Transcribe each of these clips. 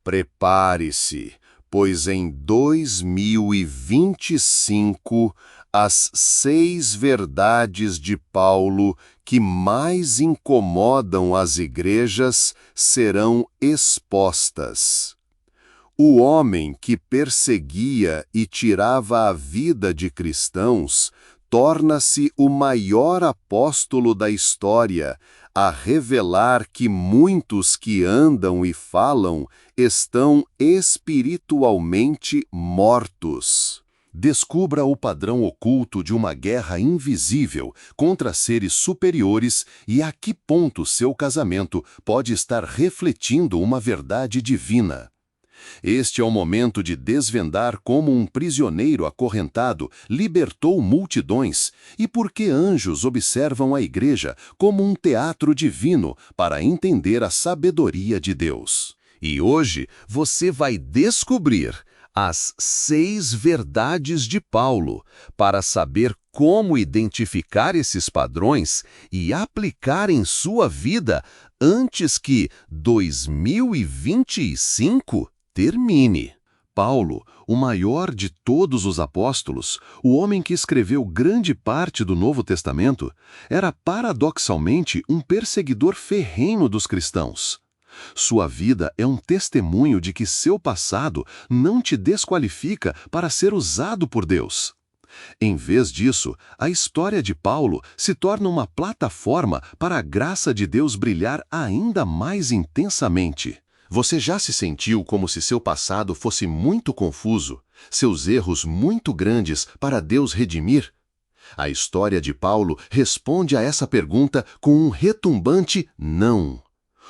Prepare-se, pois em 2025 as 6 verdades de Paulo que mais incomodam as igrejas serão expostas. O homem que perseguia e tirava a vida de cristãos torna-se o maior apóstolo da história, a revelar que muitos que andam e falam estão espiritualmente mortos. Descubra o padrão oculto de uma guerra invisível contra seres superiores e a que ponto seu casamento pode estar refletindo uma verdade divina. Este é o momento de desvendar como um prisioneiro acorrentado libertou multidões e por que anjos observam a igreja como um teatro divino para entender a sabedoria de Deus. E hoje você vai descobrir as 6 verdades de Paulo para saber como identificar esses padrões e aplicar em sua vida antes que 2025 termine. Paulo, o maior de todos os apóstolos, o homem que escreveu grande parte do Novo Testamento, era paradoxalmente um perseguidor ferrenho dos cristãos. Sua vida é um testemunho de que seu passado não te desqualifica para ser usado por Deus. Em vez disso, a história de Paulo se torna uma plataforma para a graça de Deus brilhar ainda mais intensamente. Você já se sentiu como se seu passado fosse muito confuso, seus erros muito grandes para Deus redimir? A história de Paulo responde a essa pergunta com um retumbante não.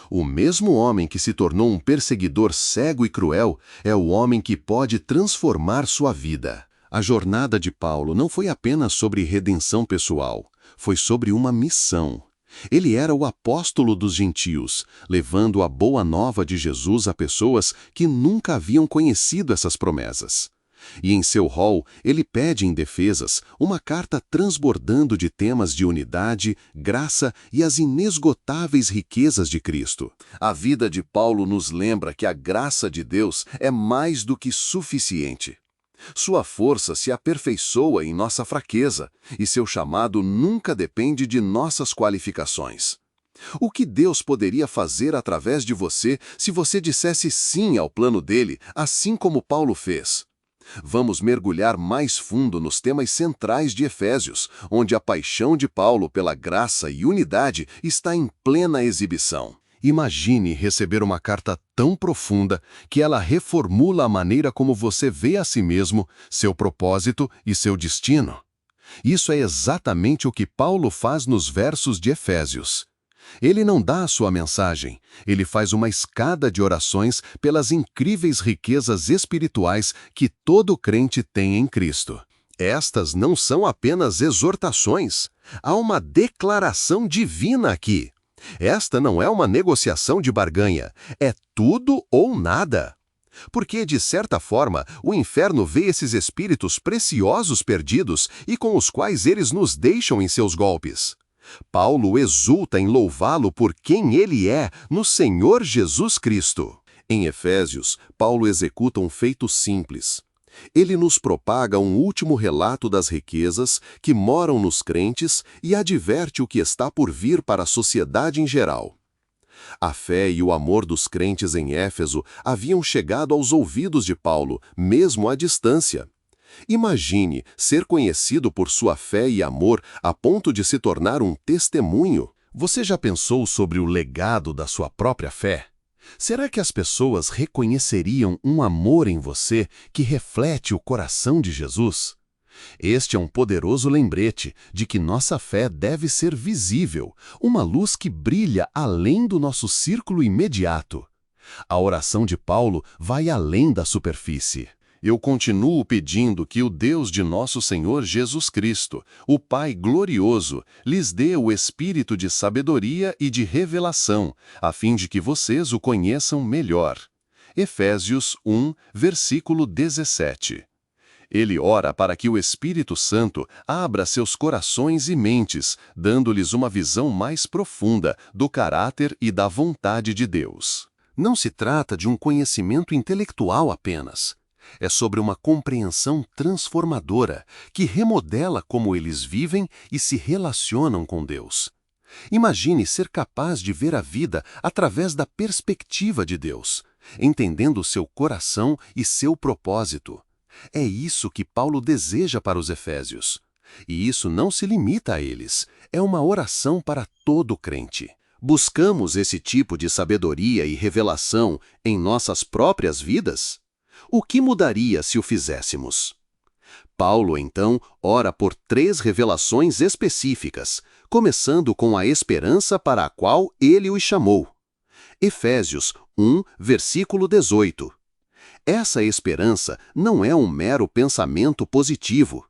O mesmo homem que se tornou um perseguidor cego e cruel é o homem que pode transformar sua vida. A jornada de Paulo não foi apenas sobre redenção pessoal, foi sobre uma missão. Ele era o apóstolo dos gentios, levando a boa nova de Jesus a pessoas que nunca haviam conhecido essas promessas. E em seu rol, ele pede em Defesas uma carta transbordando de temas de unidade, graça e as inesgotáveis riquezas de Cristo. A vida de Paulo nos lembra que a graça de Deus é mais do que suficiente. Sua força se aperfeiçoa em nossa fraqueza, e seu chamado nunca depende de nossas qualificações. O que Deus poderia fazer através de você se você dissesse sim ao plano dele, assim como Paulo fez? Vamos mergulhar mais fundo nos temas centrais de Efésios, onde a paixão de Paulo pela graça e unidade está em plena exibição. Imagine receber uma carta tão profunda que ela reformula a maneira como você vê a si mesmo, seu propósito e seu destino. Isso é exatamente o que Paulo faz nos versos de Efésios. Ele não dá a sua mensagem, ele faz uma escada de orações pelas incríveis riquezas espirituais que todo crente tem em Cristo. Estas não são apenas exortações, há uma declaração divina aqui. Esta não é uma negociação de barganha, é tudo ou nada. Porque, de certa forma, o inferno vê esses espíritos preciosos perdidos e com os quais eles nos deixam em seus golpes. Paulo exulta em louvá-lo por quem ele é no Senhor Jesus Cristo. Em Efésios, Paulo executa um feito simples. Ele nos propaga um último relato das riquezas que moram nos crentes e adverte o que está por vir para a sociedade em geral. A fé e o amor dos crentes em Éfeso haviam chegado aos ouvidos de Paulo, mesmo à distância. Imagine ser conhecido por sua fé e amor a ponto de se tornar um testemunho. Você já pensou sobre o legado da sua própria fé? Será que as pessoas reconheceriam um amor em você que reflete o coração de Jesus? Este é um poderoso lembrete de que nossa fé deve ser visível, uma luz que brilha além do nosso círculo imediato. A oração de Paulo vai além da superfície. Eu continuo pedindo que o Deus de nosso Senhor Jesus Cristo, o Pai glorioso, lhes dê o espírito de sabedoria e de revelação, a fim de que vocês o conheçam melhor. Efésios 1, versículo 17. Ele ora para que o Espírito Santo abra seus corações e mentes, dando-lhes uma visão mais profunda do caráter e da vontade de Deus. Não se trata de um conhecimento intelectual apenas. É sobre uma compreensão transformadora que remodela como eles vivem e se relacionam com Deus. Imagine ser capaz de ver a vida através da perspectiva de Deus, entendendo seu coração e seu propósito. É isso que Paulo deseja para os Efésios. E isso não se limita a eles, é uma oração para todo crente. Buscamos esse tipo de sabedoria e revelação em nossas próprias vidas? O que mudaria se o fizéssemos? Paulo, então, ora por 3 revelações específicas, começando com a esperança para a qual ele os chamou. Efésios 1, versículo 18. Essa esperança não é um mero pensamento positivo.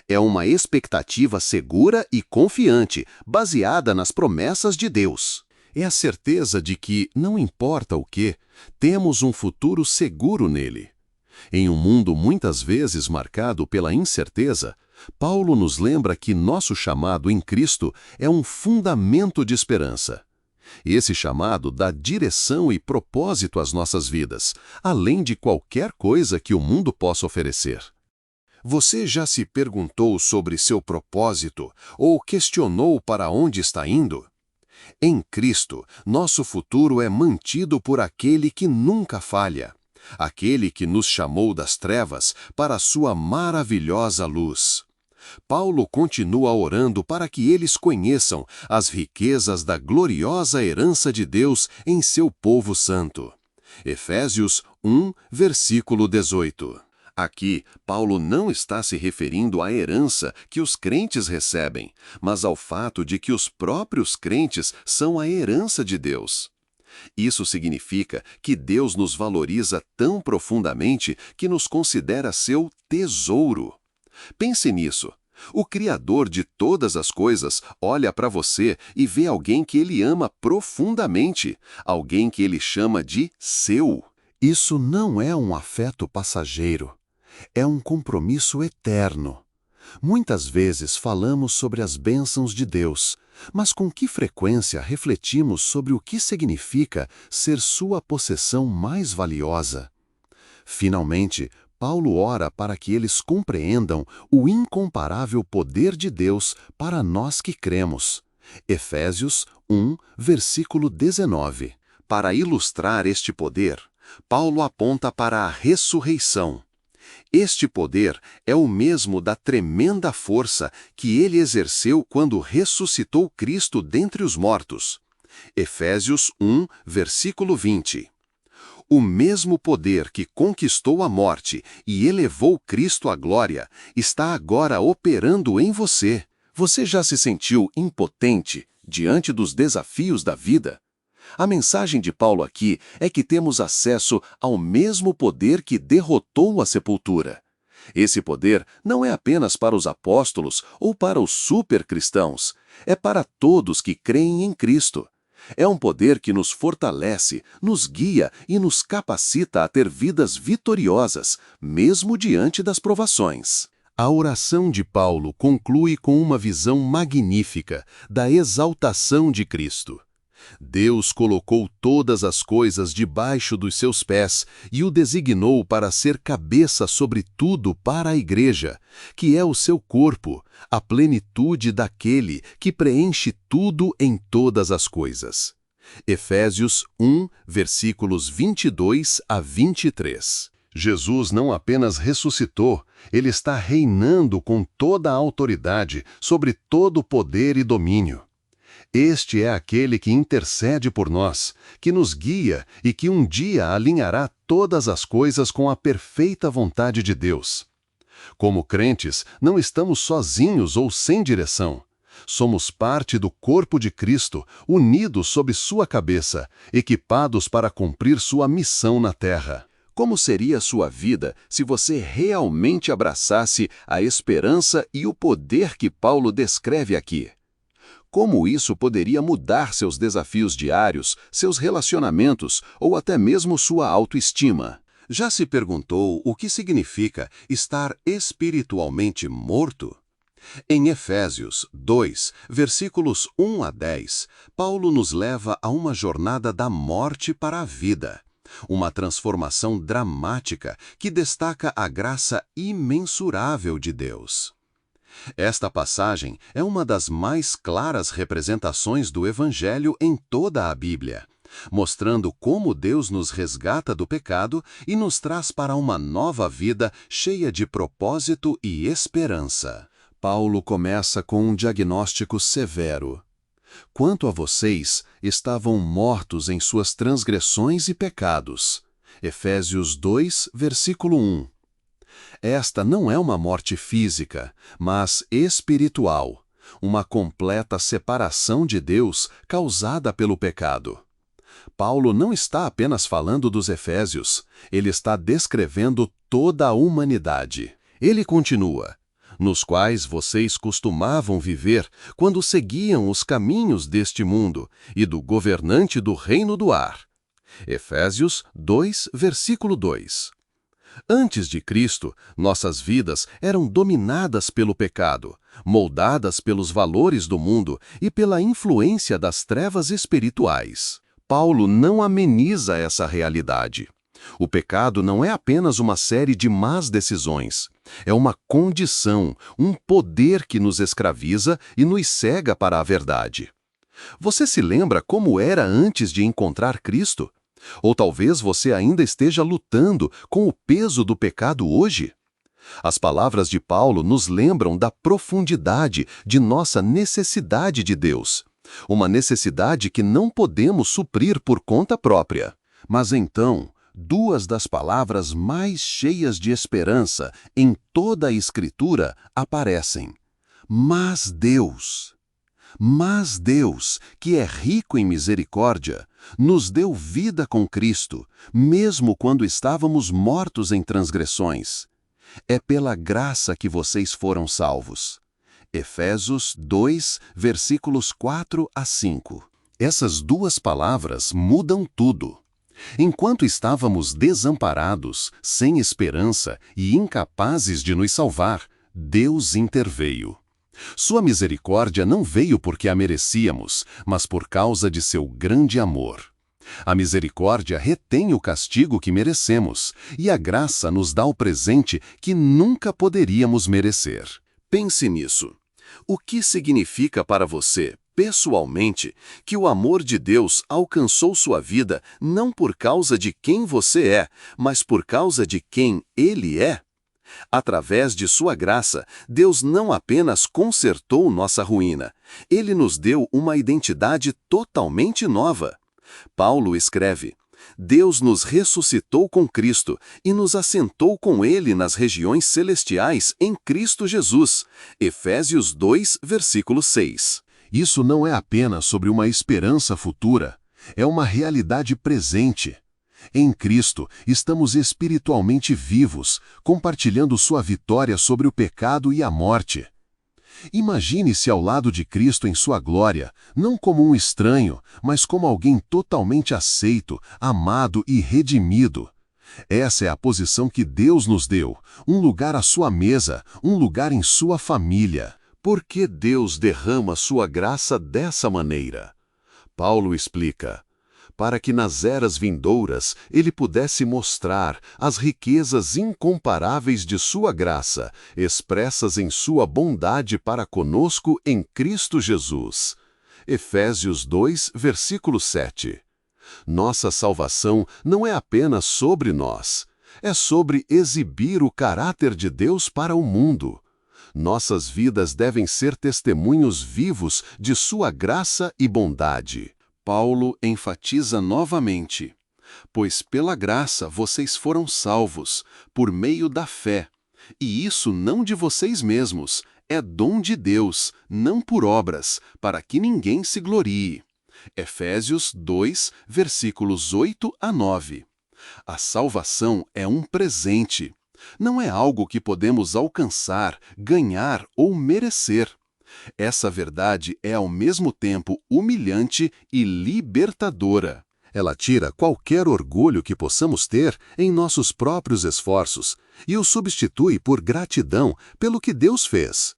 É uma expectativa segura e confiante, baseada nas promessas de Deus. É a certeza de que, não importa o que, temos um futuro seguro nele. Em um mundo muitas vezes marcado pela incerteza, Paulo nos lembra que nosso chamado em Cristo é um fundamento de esperança. Esse chamado dá direção e propósito às nossas vidas, além de qualquer coisa que o mundo possa oferecer. Você já se perguntou sobre seu propósito ou questionou para onde está indo? Em Cristo, nosso futuro é mantido por aquele que nunca falha, aquele que nos chamou das trevas para a sua maravilhosa luz. Paulo continua orando para que eles conheçam as riquezas da gloriosa herança de Deus em seu povo santo. Efésios 1, versículo 18. Aqui, Paulo não está se referindo à herança que os crentes recebem, mas ao fato de que os próprios crentes são a herança de Deus. Isso significa que Deus nos valoriza tão profundamente que nos considera seu tesouro. Pense nisso. O Criador de todas as coisas olha para você e vê alguém que ele ama profundamente, alguém que ele chama de seu. Isso não é um afeto passageiro. É um compromisso eterno. Muitas vezes falamos sobre as bênçãos de Deus, mas com que frequência refletimos sobre o que significa ser sua possessão mais valiosa? Finalmente, Paulo ora para que eles compreendam o incomparável poder de Deus para nós que cremos. Efésios 1, versículo 19. Para ilustrar este poder, Paulo aponta para a ressurreição. Este poder é o mesmo da tremenda força que ele exerceu quando ressuscitou Cristo dentre os mortos. Efésios 1, versículo 20. O mesmo poder que conquistou a morte e elevou Cristo à glória está agora operando em você. Você já se sentiu impotente diante dos desafios da vida? A mensagem de Paulo aqui é que temos acesso ao mesmo poder que derrotou a sepultura. Esse poder não é apenas para os apóstolos ou para os supercristãos, é para todos que creem em Cristo. É um poder que nos fortalece, nos guia e nos capacita a ter vidas vitoriosas, mesmo diante das provações. A oração de Paulo conclui com uma visão magnífica da exaltação de Cristo. Deus colocou todas as coisas debaixo dos seus pés e o designou para ser cabeça sobre tudo para a igreja, que é o seu corpo, a plenitude daquele que preenche tudo em todas as coisas. Efésios 1, versículos 22 a 23. Jesus não apenas ressuscitou, ele está reinando com toda a autoridade sobre todo o poder e domínio. Este é aquele que intercede por nós, que nos guia e que um dia alinhará todas as coisas com a perfeita vontade de Deus. Como crentes, não estamos sozinhos ou sem direção. Somos parte do corpo de Cristo, unidos sob sua cabeça, equipados para cumprir sua missão na terra. Como seria sua vida se você realmente abraçasse a esperança e o poder que Paulo descreve aqui? Como isso poderia mudar seus desafios diários, seus relacionamentos ou até mesmo sua autoestima? Já se perguntou o que significa estar espiritualmente morto? Em Efésios 2, versículos 1 a 10, Paulo nos leva a uma jornada da morte para a vida. Uma transformação dramática que destaca a graça imensurável de Deus. Esta passagem é uma das mais claras representações do Evangelho em toda a Bíblia, mostrando como Deus nos resgata do pecado e nos traz para uma nova vida cheia de propósito e esperança. Paulo começa com um diagnóstico severo. Quanto a vocês, estavam mortos em suas transgressões e pecados. Efésios 2, versículo 1. Esta não é uma morte física, mas espiritual, uma completa separação de Deus causada pelo pecado. Paulo não está apenas falando dos efésios, ele está descrevendo toda a humanidade. Ele continua: nos quais vocês costumavam viver quando seguiam os caminhos deste mundo e do governante do reino do ar. Efésios 2, versículo 2. Antes de Cristo, nossas vidas eram dominadas pelo pecado, moldadas pelos valores do mundo e pela influência das trevas espirituais. Paulo não ameniza essa realidade. O pecado não é apenas uma série de más decisões. É uma condição, um poder que nos escraviza e nos cega para a verdade. Você se lembra como era antes de encontrar Cristo? Ou talvez você ainda esteja lutando com o peso do pecado hoje? As palavras de Paulo nos lembram da profundidade de nossa necessidade de Deus. Uma necessidade que não podemos suprir por conta própria. Mas então, duas das palavras mais cheias de esperança em toda a Escritura aparecem. Mas Deus, que é rico em misericórdia, nos deu vida com Cristo, mesmo quando estávamos mortos em transgressões. É pela graça que vocês foram salvos. Efésios 2, versículos 4 a 5. Essas duas palavras mudam tudo. Enquanto estávamos desamparados, sem esperança e incapazes de nos salvar, Deus interveio. Sua misericórdia não veio porque a merecíamos, mas por causa de seu grande amor. A misericórdia retém o castigo que merecemos, e a graça nos dá o presente que nunca poderíamos merecer. Pense nisso. O que significa para você, pessoalmente, que o amor de Deus alcançou sua vida não por causa de quem você é, mas por causa de quem Ele é? Através de sua graça, Deus não apenas consertou nossa ruína, Ele nos deu uma identidade totalmente nova. Paulo escreve: Deus nos ressuscitou com Cristo e nos assentou com Ele nas regiões celestiais em Cristo Jesus. Efésios 2, versículo 6. Isso não é apenas sobre uma esperança futura, é uma realidade presente. Em Cristo, estamos espiritualmente vivos, compartilhando sua vitória sobre o pecado e a morte. Imagine-se ao lado de Cristo em sua glória, não como um estranho, mas como alguém totalmente aceito, amado e redimido. Essa é a posição que Deus nos deu, um lugar à sua mesa, um lugar em sua família. Por que Deus derrama sua graça dessa maneira? Paulo explica: para que nas eras vindouras ele pudesse mostrar as riquezas incomparáveis de sua graça, expressas em sua bondade para conosco em Cristo Jesus. Efésios 2, versículo 7. Nossa salvação não é apenas sobre nós, é sobre exibir o caráter de Deus para o mundo. Nossas vidas devem ser testemunhos vivos de sua graça e bondade. Paulo enfatiza novamente: pois pela graça vocês foram salvos, por meio da fé. E isso não de vocês mesmos, é dom de Deus, não por obras, para que ninguém se glorie. Efésios 2, versículos 8 a 9. A salvação é um presente. Não é algo que podemos alcançar, ganhar ou merecer. Essa verdade é ao mesmo tempo humilhante e libertadora. Ela tira qualquer orgulho que possamos ter em nossos próprios esforços e o substitui por gratidão pelo que Deus fez.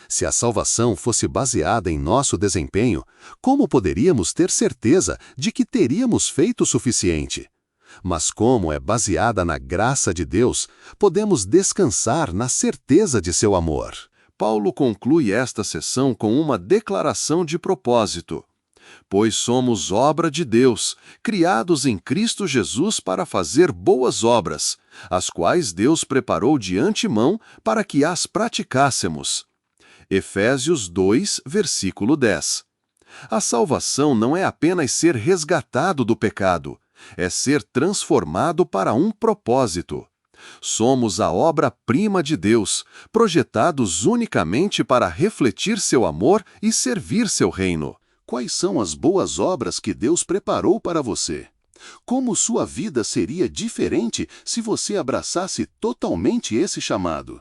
Se a salvação fosse baseada em nosso desempenho, como poderíamos ter certeza de que teríamos feito o suficiente? Mas como é baseada na graça de Deus, podemos descansar na certeza de seu amor. Paulo conclui esta sessão com uma declaração de propósito. Pois somos obra de Deus, criados em Cristo Jesus para fazer boas obras, as quais Deus preparou de antemão para que as praticássemos. Efésios 2, versículo 10. A salvação não é apenas ser resgatado do pecado, é ser transformado para um propósito. Somos a obra-prima de Deus, projetados unicamente para refletir seu amor e servir seu reino. Quais são as boas obras que Deus preparou para você? Como sua vida seria diferente se você abraçasse totalmente esse chamado?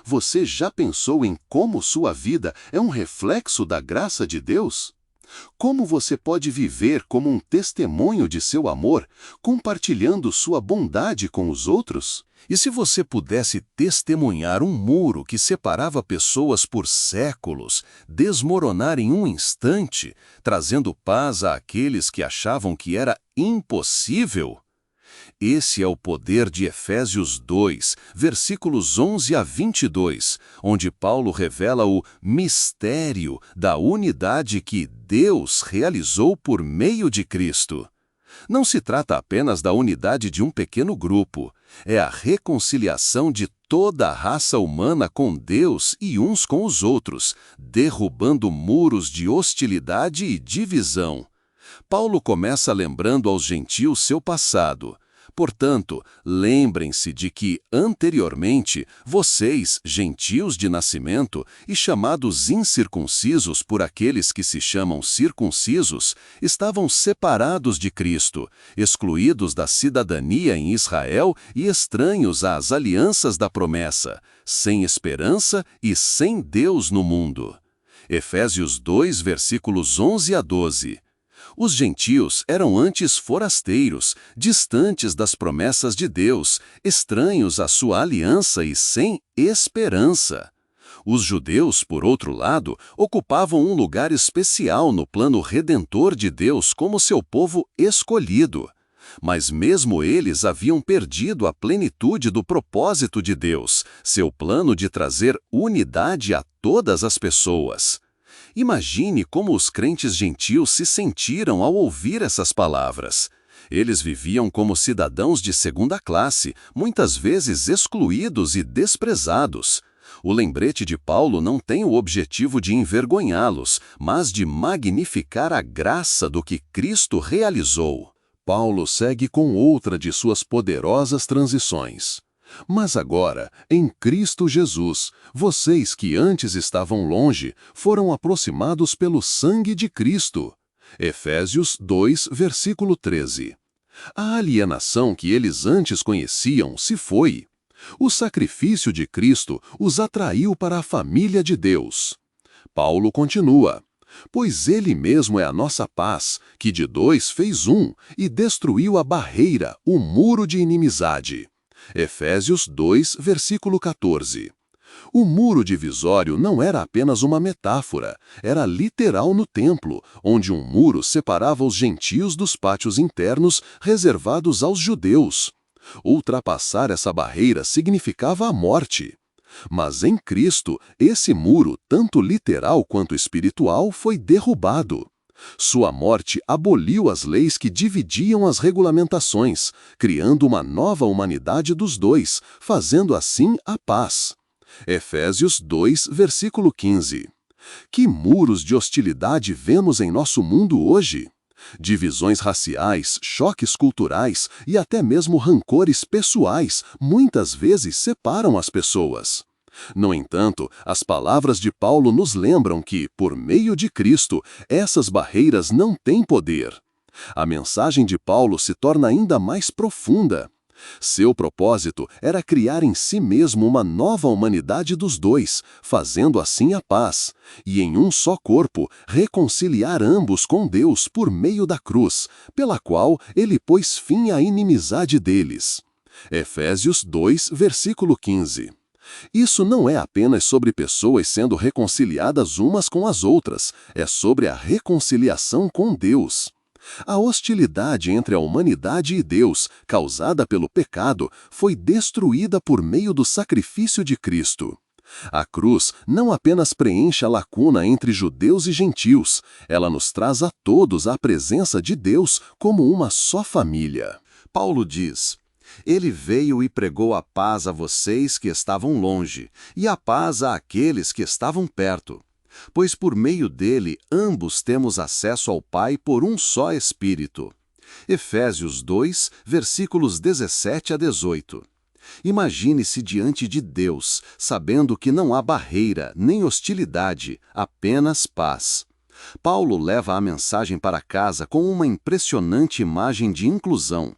Você já pensou em como sua vida é um reflexo da graça de Deus? Como você pode viver como um testemunho de seu amor, compartilhando sua bondade com os outros? E se você pudesse testemunhar um muro que separava pessoas por séculos, desmoronar em um instante, trazendo paz àqueles que achavam que era impossível? Esse é o poder de Efésios 2, versículos 11 a 22, onde Paulo revela o mistério da unidade que Deus realizou por meio de Cristo. Não se trata apenas da unidade de um pequeno grupo, é a reconciliação de toda a raça humana com Deus e uns com os outros, derrubando muros de hostilidade e divisão. Paulo começa lembrando aos gentios seu passado. Portanto, lembrem-se de que, anteriormente, vocês, gentios de nascimento e chamados incircuncisos por aqueles que se chamam circuncisos, estavam separados de Cristo, excluídos da cidadania em Israel e estranhos às alianças da promessa, sem esperança e sem Deus no mundo. Efésios 2, versículos 11 a 12. Os gentios eram antes forasteiros, distantes das promessas de Deus, estranhos à sua aliança e sem esperança. Os judeus, por outro lado, ocupavam um lugar especial no plano redentor de Deus como seu povo escolhido. Mas mesmo eles haviam perdido a plenitude do propósito de Deus, seu plano de trazer unidade a todas as pessoas. Imagine como os crentes gentios se sentiram ao ouvir essas palavras. Eles viviam como cidadãos de segunda classe, muitas vezes excluídos e desprezados. O lembrete de Paulo não tem o objetivo de envergonhá-los, mas de magnificar a graça do que Cristo realizou. Paulo segue com outra de suas poderosas transições. Mas agora, em Cristo Jesus, vocês que antes estavam longe, foram aproximados pelo sangue de Cristo. Efésios 2, versículo 13. A alienação que eles antes conheciam se foi. O sacrifício de Cristo os atraiu para a família de Deus. Paulo continua. Pois ele mesmo é a nossa paz, que de dois fez um, e destruiu a barreira, o muro de inimizade. Efésios 2, versículo 14. O muro divisório não era apenas uma metáfora, era literal no templo, onde um muro separava os gentios dos pátios internos reservados aos judeus. Ultrapassar essa barreira significava a morte. Mas em Cristo, esse muro, tanto literal quanto espiritual, foi derrubado. Sua morte aboliu as leis que dividiam as regulamentações, criando uma nova humanidade dos dois, fazendo assim a paz. Efésios 2, versículo 15. Que muros de hostilidade vemos em nosso mundo hoje? Divisões raciais, choques culturais e até mesmo rancores pessoais muitas vezes separam as pessoas. No entanto, as palavras de Paulo nos lembram que, por meio de Cristo, essas barreiras não têm poder. A mensagem de Paulo se torna ainda mais profunda. Seu propósito era criar em si mesmo uma nova humanidade dos dois, fazendo assim a paz, e em um só corpo reconciliar ambos com Deus por meio da cruz, pela qual ele pôs fim à inimizade deles. Efésios 2, versículo 15. Isso não é apenas sobre pessoas sendo reconciliadas umas com as outras, é sobre a reconciliação com Deus. A hostilidade entre a humanidade e Deus, causada pelo pecado, foi destruída por meio do sacrifício de Cristo. A cruz não apenas preenche a lacuna entre judeus e gentios, ela nos traz a todos à presença de Deus como uma só família. Paulo diz: Ele veio e pregou a paz a vocês que estavam longe, e a paz àqueles que estavam perto. Pois por meio dele ambos temos acesso ao Pai por um só Espírito. Efésios 2, versículos 17 a 18. Imagine-se diante de Deus, sabendo que não há barreira, nem hostilidade, apenas paz. Paulo leva a mensagem para casa com uma impressionante imagem de inclusão.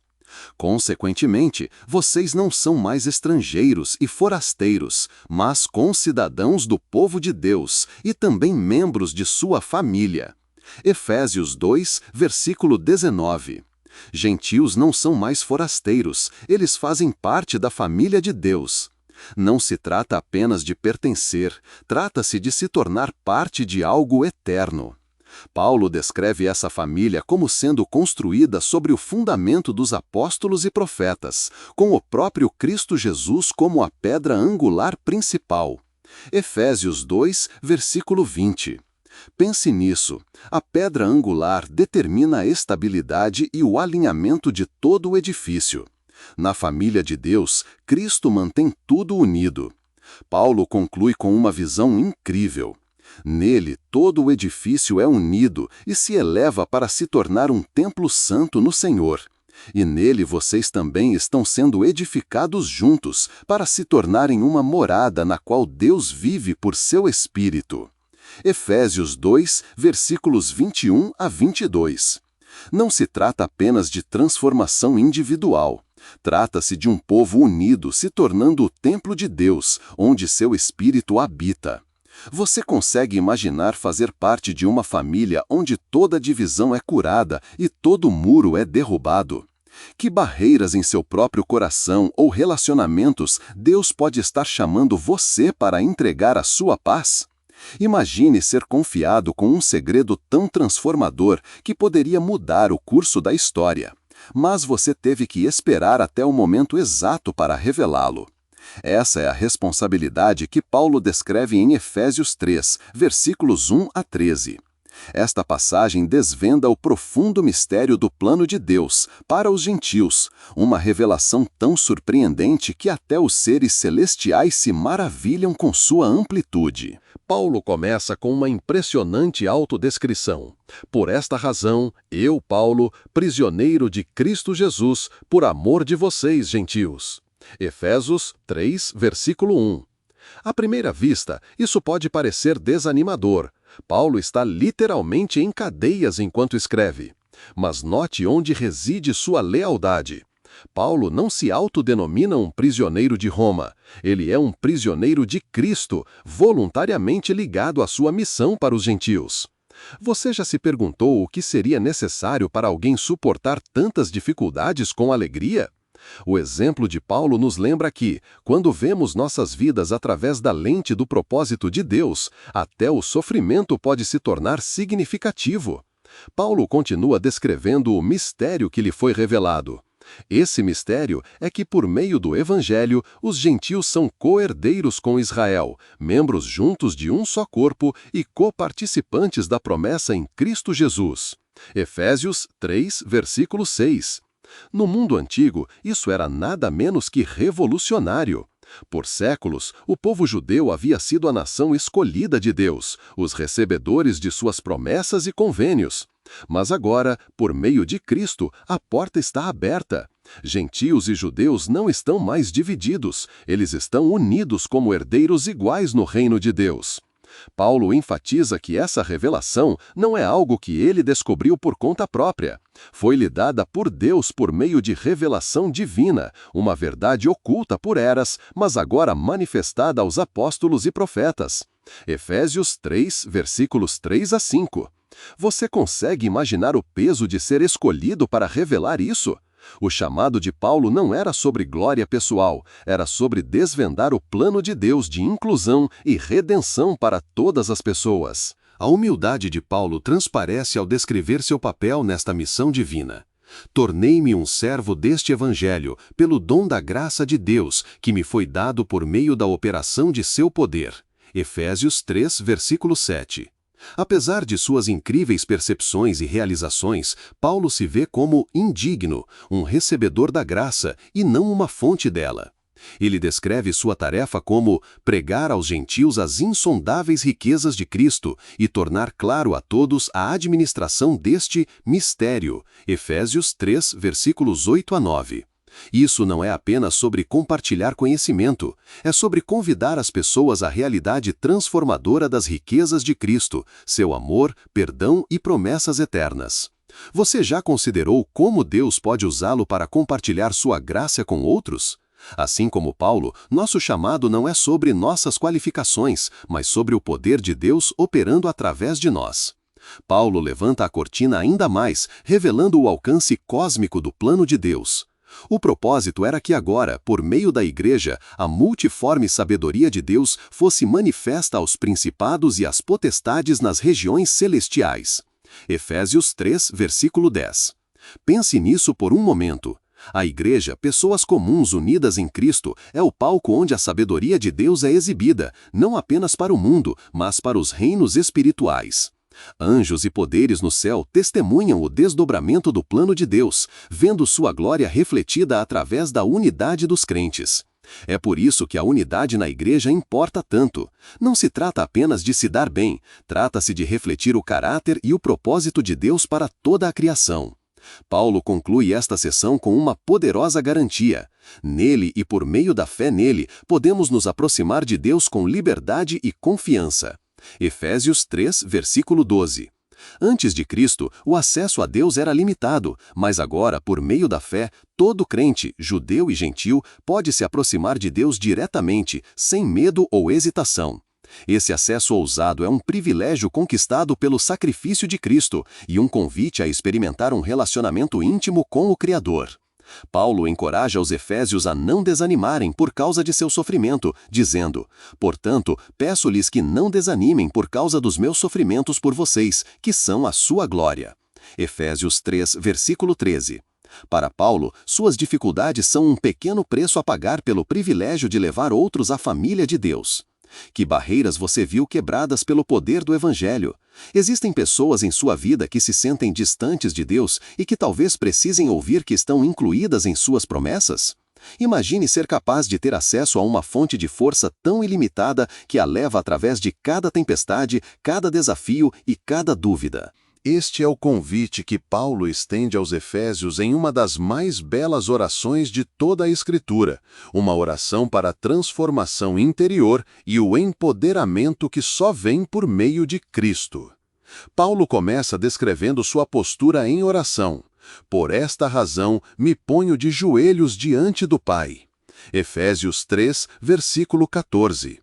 Consequentemente, vocês não são mais estrangeiros e forasteiros, mas concidadãos do povo de Deus e também membros de sua família. Efésios 2, versículo 19. Gentios não são mais forasteiros, eles fazem parte da família de Deus. Não se trata apenas de pertencer, trata-se de se tornar parte de algo eterno. Paulo descreve essa família como sendo construída sobre o fundamento dos apóstolos e profetas, com o próprio Cristo Jesus como a pedra angular principal. Efésios 2, versículo 20. Pense nisso. A pedra angular determina a estabilidade e o alinhamento de todo o edifício. Na família de Deus, Cristo mantém tudo unido. Paulo conclui com uma visão incrível. Nele, todo o edifício é unido e se eleva para se tornar um templo santo no Senhor. E nele vocês também estão sendo edificados juntos para se tornarem uma morada na qual Deus vive por seu Espírito. Efésios 2, versículos 21 a 22. Não se trata apenas de transformação individual. Trata-se de um povo unido se tornando o templo de Deus, onde seu Espírito habita. Você consegue imaginar fazer parte de uma família onde toda divisão é curada e todo muro é derrubado? Que barreiras em seu próprio coração ou relacionamentos Deus pode estar chamando você para entregar a sua paz? Imagine ser confiado com um segredo tão transformador que poderia mudar o curso da história. Mas você teve que esperar até o momento exato para revelá-lo. Essa é a responsabilidade que Paulo descreve em Efésios 3, versículos 1 a 13. Esta passagem desvenda o profundo mistério do plano de Deus para os gentios, uma revelação tão surpreendente que até os seres celestiais se maravilham com sua amplitude. Paulo começa com uma impressionante autodescrição. Por esta razão, eu, Paulo, prisioneiro de Cristo Jesus, por amor de vocês, gentios. Efésios 3, versículo 1. À primeira vista, isso pode parecer desanimador. Paulo está literalmente em cadeias enquanto escreve. Mas note onde reside sua lealdade. Paulo não se autodenomina um prisioneiro de Roma. Ele é um prisioneiro de Cristo, voluntariamente ligado à sua missão para os gentios. Você já se perguntou o que seria necessário para alguém suportar tantas dificuldades com alegria? O exemplo de Paulo nos lembra que, quando vemos nossas vidas através da lente do propósito de Deus, até o sofrimento pode se tornar significativo. Paulo continua descrevendo o mistério que lhe foi revelado. Esse mistério é que, por meio do Evangelho, os gentios são co-herdeiros com Israel, membros juntos de um só corpo e coparticipantes da promessa em Cristo Jesus. Efésios 3, versículo 6. No mundo antigo, isso era nada menos que revolucionário. Por séculos, o povo judeu havia sido a nação escolhida de Deus, os recebedores de suas promessas e convênios. Mas agora, por meio de Cristo, a porta está aberta. Gentios e judeus não estão mais divididos, eles estão unidos como herdeiros iguais no reino de Deus. Paulo enfatiza que essa revelação não é algo que ele descobriu por conta própria. Foi-lhe dada por Deus por meio de revelação divina, uma verdade oculta por eras, mas agora manifestada aos apóstolos e profetas. Efésios 3, versículos 3 a 5. Você consegue imaginar o peso de ser escolhido para revelar isso? O chamado de Paulo não era sobre glória pessoal, era sobre desvendar o plano de Deus de inclusão e redenção para todas as pessoas. A humildade de Paulo transparece ao descrever seu papel nesta missão divina. Tornei-me um servo deste evangelho, pelo dom da graça de Deus, que me foi dado por meio da operação de seu poder. Efésios 3, versículo 7. Apesar de suas incríveis percepções e realizações, Paulo se vê como indigno, um recebedor da graça e não uma fonte dela. Ele descreve sua tarefa como pregar aos gentios as insondáveis riquezas de Cristo e tornar claro a todos a administração deste mistério. Efésios 3, versículos 8 a 9. Isso não é apenas sobre compartilhar conhecimento, é sobre convidar as pessoas à realidade transformadora das riquezas de Cristo, seu amor, perdão e promessas eternas. Você já considerou como Deus pode usá-lo para compartilhar sua graça com outros? Assim como Paulo, nosso chamado não é sobre nossas qualificações, mas sobre o poder de Deus operando através de nós. Paulo levanta a cortina ainda mais, revelando o alcance cósmico do plano de Deus. O propósito era que agora, por meio da Igreja, a multiforme sabedoria de Deus fosse manifesta aos principados e às potestades nas regiões celestiais. Efésios 3, versículo 10. Pense nisso por um momento. A Igreja, pessoas comuns unidas em Cristo, é o palco onde a sabedoria de Deus é exibida, não apenas para o mundo, mas para os reinos espirituais. Anjos e poderes no céu testemunham o desdobramento do plano de Deus, vendo sua glória refletida através da unidade dos crentes. É por isso que a unidade na Igreja importa tanto. Não se trata apenas de se dar bem, trata-se de refletir o caráter e o propósito de Deus para toda a criação. Paulo conclui esta seção com uma poderosa garantia. Nele e por meio da fé nele, podemos nos aproximar de Deus com liberdade e confiança. Efésios 3, versículo 12. Antes de Cristo, o acesso a Deus era limitado, mas agora, por meio da fé, todo crente, judeu e gentil, pode se aproximar de Deus diretamente, sem medo ou hesitação. Esse acesso ousado é um privilégio conquistado pelo sacrifício de Cristo e um convite a experimentar um relacionamento íntimo com o Criador. Paulo encoraja os efésios a não desanimarem por causa de seu sofrimento, dizendo: portanto, peço-lhes que não desanimem por causa dos meus sofrimentos por vocês, que são a sua glória. Efésios 3, versículo 13. Para Paulo, suas dificuldades são um pequeno preço a pagar pelo privilégio de levar outros à família de Deus. Que barreiras você viu quebradas pelo poder do Evangelho? Existem pessoas em sua vida que se sentem distantes de Deus e que talvez precisem ouvir que estão incluídas em suas promessas? Imagine ser capaz de ter acesso a uma fonte de força tão ilimitada que a leva através de cada tempestade, cada desafio e cada dúvida. Este é o convite que Paulo estende aos Efésios em uma das mais belas orações de toda a Escritura, uma oração para a transformação interior e o empoderamento que só vem por meio de Cristo. Paulo começa descrevendo sua postura em oração. Por esta razão, me ponho de joelhos diante do Pai. Efésios 3, versículo 14.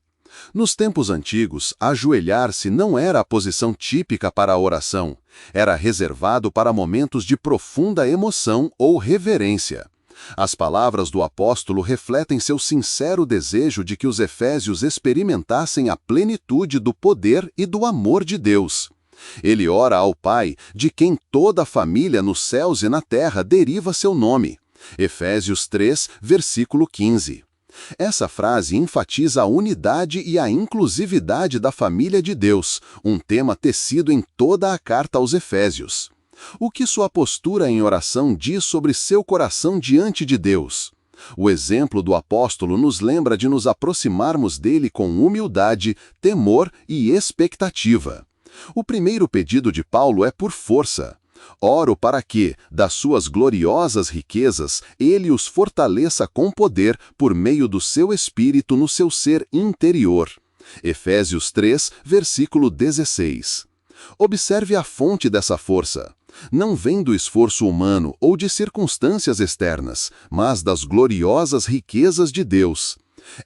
Nos tempos antigos, ajoelhar-se não era a posição típica para a oração. Era reservado para momentos de profunda emoção ou reverência. As palavras do apóstolo refletem seu sincero desejo de que os efésios experimentassem a plenitude do poder e do amor de Deus. Ele ora ao Pai, de quem toda a família nos céus e na terra deriva seu nome. Efésios 3, versículo 15. Essa frase enfatiza a unidade e a inclusividade da família de Deus, um tema tecido em toda a carta aos Efésios. O que sua postura em oração diz sobre seu coração diante de Deus? O exemplo do apóstolo nos lembra de nos aproximarmos dele com humildade, temor e expectativa. O primeiro pedido de Paulo é por força. Oro para que, das suas gloriosas riquezas, ele os fortaleça com poder por meio do seu Espírito no seu ser interior. Efésios 3, versículo 16. Observe a fonte dessa força. Não vem do esforço humano ou de circunstâncias externas, mas das gloriosas riquezas de Deus.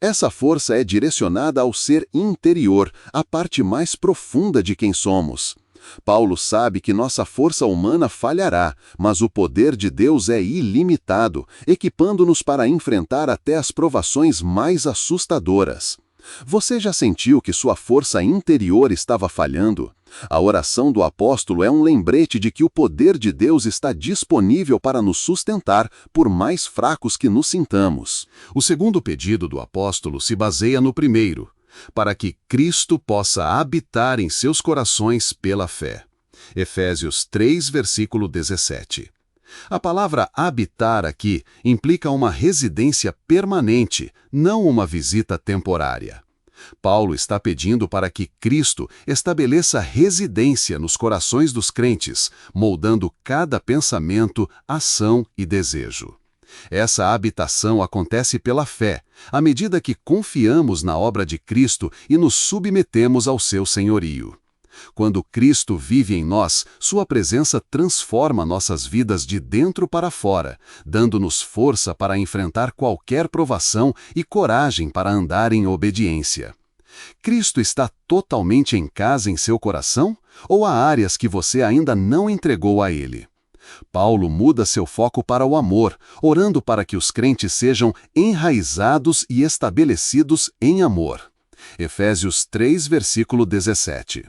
Essa força é direcionada ao ser interior, à parte mais profunda de quem somos. Paulo sabe que nossa força humana falhará, mas o poder de Deus é ilimitado, equipando-nos para enfrentar até as provações mais assustadoras. Você já sentiu que sua força interior estava falhando? A oração do apóstolo é um lembrete de que o poder de Deus está disponível para nos sustentar, por mais fracos que nos sintamos. O segundo pedido do apóstolo se baseia no primeiro, para que Cristo possa habitar em seus corações pela fé. Efésios 3, versículo 17. A palavra habitar aqui implica uma residência permanente, não uma visita temporária. Paulo está pedindo para que Cristo estabeleça residência nos corações dos crentes, moldando cada pensamento, ação e desejo. Essa habitação acontece pela fé, à medida que confiamos na obra de Cristo e nos submetemos ao seu senhorio. Quando Cristo vive em nós, sua presença transforma nossas vidas de dentro para fora, dando-nos força para enfrentar qualquer provação e coragem para andar em obediência. Cristo está totalmente em casa em seu coração? Ou há áreas que você ainda não entregou a Ele? Paulo muda seu foco para o amor, orando para que os crentes sejam enraizados e estabelecidos em amor. Efésios 3, versículo 17.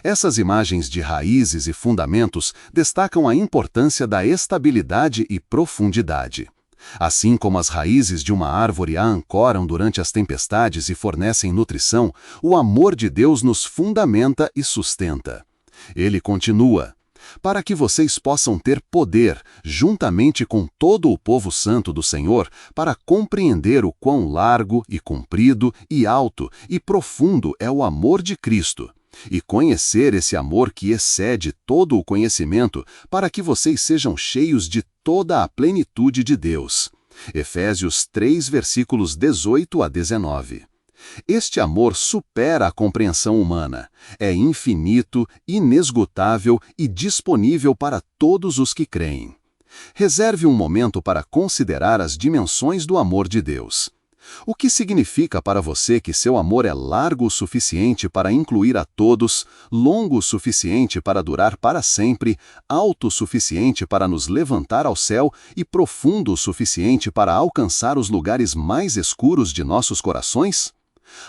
Essas imagens de raízes e fundamentos destacam a importância da estabilidade e profundidade. Assim como as raízes de uma árvore a ancoram durante as tempestades e fornecem nutrição, o amor de Deus nos fundamenta e sustenta. Ele continua: para que vocês possam ter poder, juntamente com todo o povo santo do Senhor, para compreender o quão largo e comprido e alto e profundo é o amor de Cristo, e conhecer esse amor que excede todo o conhecimento, para que vocês sejam cheios de toda a plenitude de Deus. Efésios 3, versículos 18 a 19. Este amor supera a compreensão humana, é infinito, inesgotável e disponível para todos os que creem. Reserve um momento para considerar as dimensões do amor de Deus. O que significa para você que seu amor é largo o suficiente para incluir a todos, longo o suficiente para durar para sempre, alto o suficiente para nos levantar ao céu e profundo o suficiente para alcançar os lugares mais escuros de nossos corações?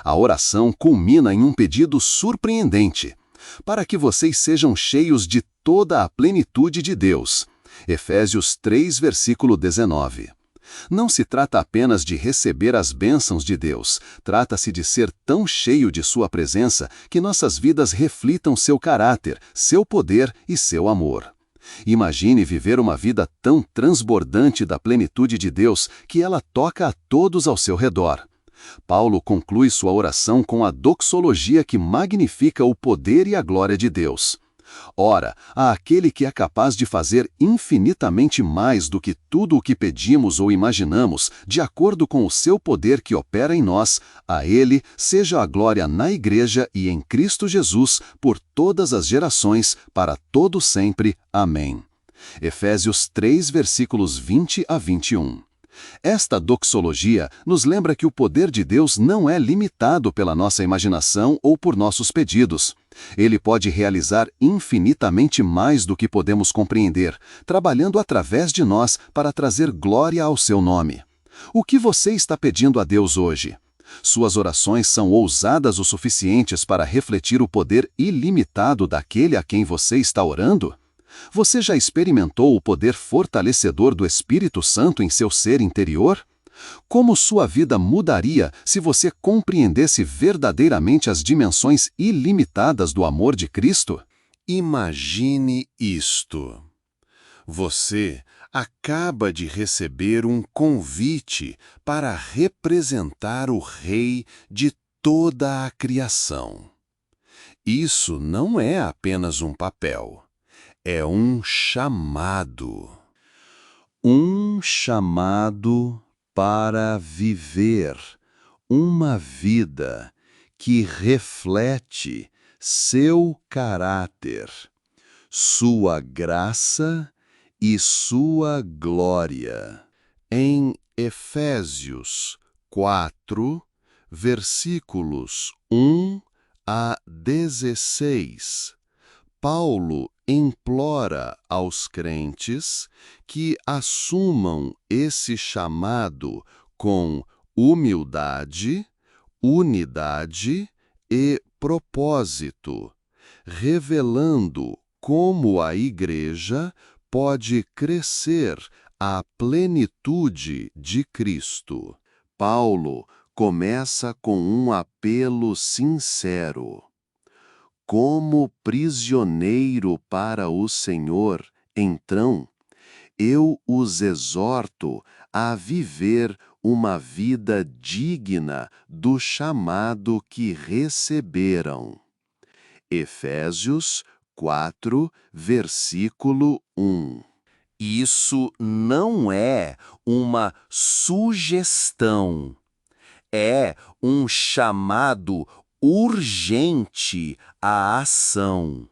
A oração culmina em um pedido surpreendente: para que vocês sejam cheios de toda a plenitude de Deus. Efésios 3, versículo 19. Não se trata apenas de receber as bênçãos de Deus, trata-se de ser tão cheio de sua presença que nossas vidas reflitam seu caráter, seu poder e seu amor. Imagine viver uma vida tão transbordante da plenitude de Deus que ela toca a todos ao seu redor. Paulo conclui sua oração com a doxologia que magnifica o poder e a glória de Deus. Ora, há aquele que é capaz de fazer infinitamente mais do que tudo o que pedimos ou imaginamos, de acordo com o seu poder que opera em nós, a Ele seja a glória na Igreja e em Cristo Jesus, por todas as gerações, para todo sempre. Amém. Efésios 3, versículos 20 a 21. Esta doxologia nos lembra que o poder de Deus não é limitado pela nossa imaginação ou por nossos pedidos. Ele pode realizar infinitamente mais do que podemos compreender, trabalhando através de nós para trazer glória ao seu nome. O que você está pedindo a Deus hoje? Suas orações são ousadas o suficientes para refletir o poder ilimitado daquele a quem você está orando? Você já experimentou o poder fortalecedor do Espírito Santo em seu ser interior? Como sua vida mudaria se você compreendesse verdadeiramente as dimensões ilimitadas do amor de Cristo? Imagine isto. Você acaba de receber um convite para representar o Rei de toda a criação. Isso não é apenas um papel. É um chamado. Um chamado para viver uma vida que reflete seu caráter, sua graça e sua glória. Em Efésios 4, versículos 1 a 16, Paulo implora aos crentes que assumam esse chamado com humildade, unidade e propósito, revelando como a Igreja pode crescer à plenitude de Cristo. Paulo começa com um apelo sincero. Como prisioneiro para o Senhor, então, eu os exorto a viver uma vida digna do chamado que receberam. Efésios 4, versículo 1. Isso não é uma sugestão, é um chamado urgente à ação.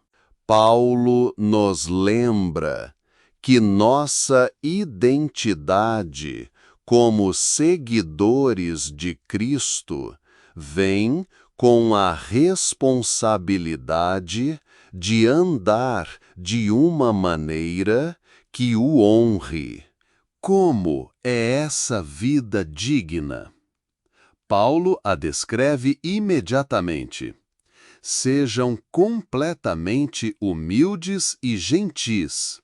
Paulo nos lembra que nossa identidade como seguidores de Cristo vem com a responsabilidade de andar de uma maneira que o honre. Como é essa vida digna? Paulo a descreve imediatamente. Sejam completamente humildes e gentis.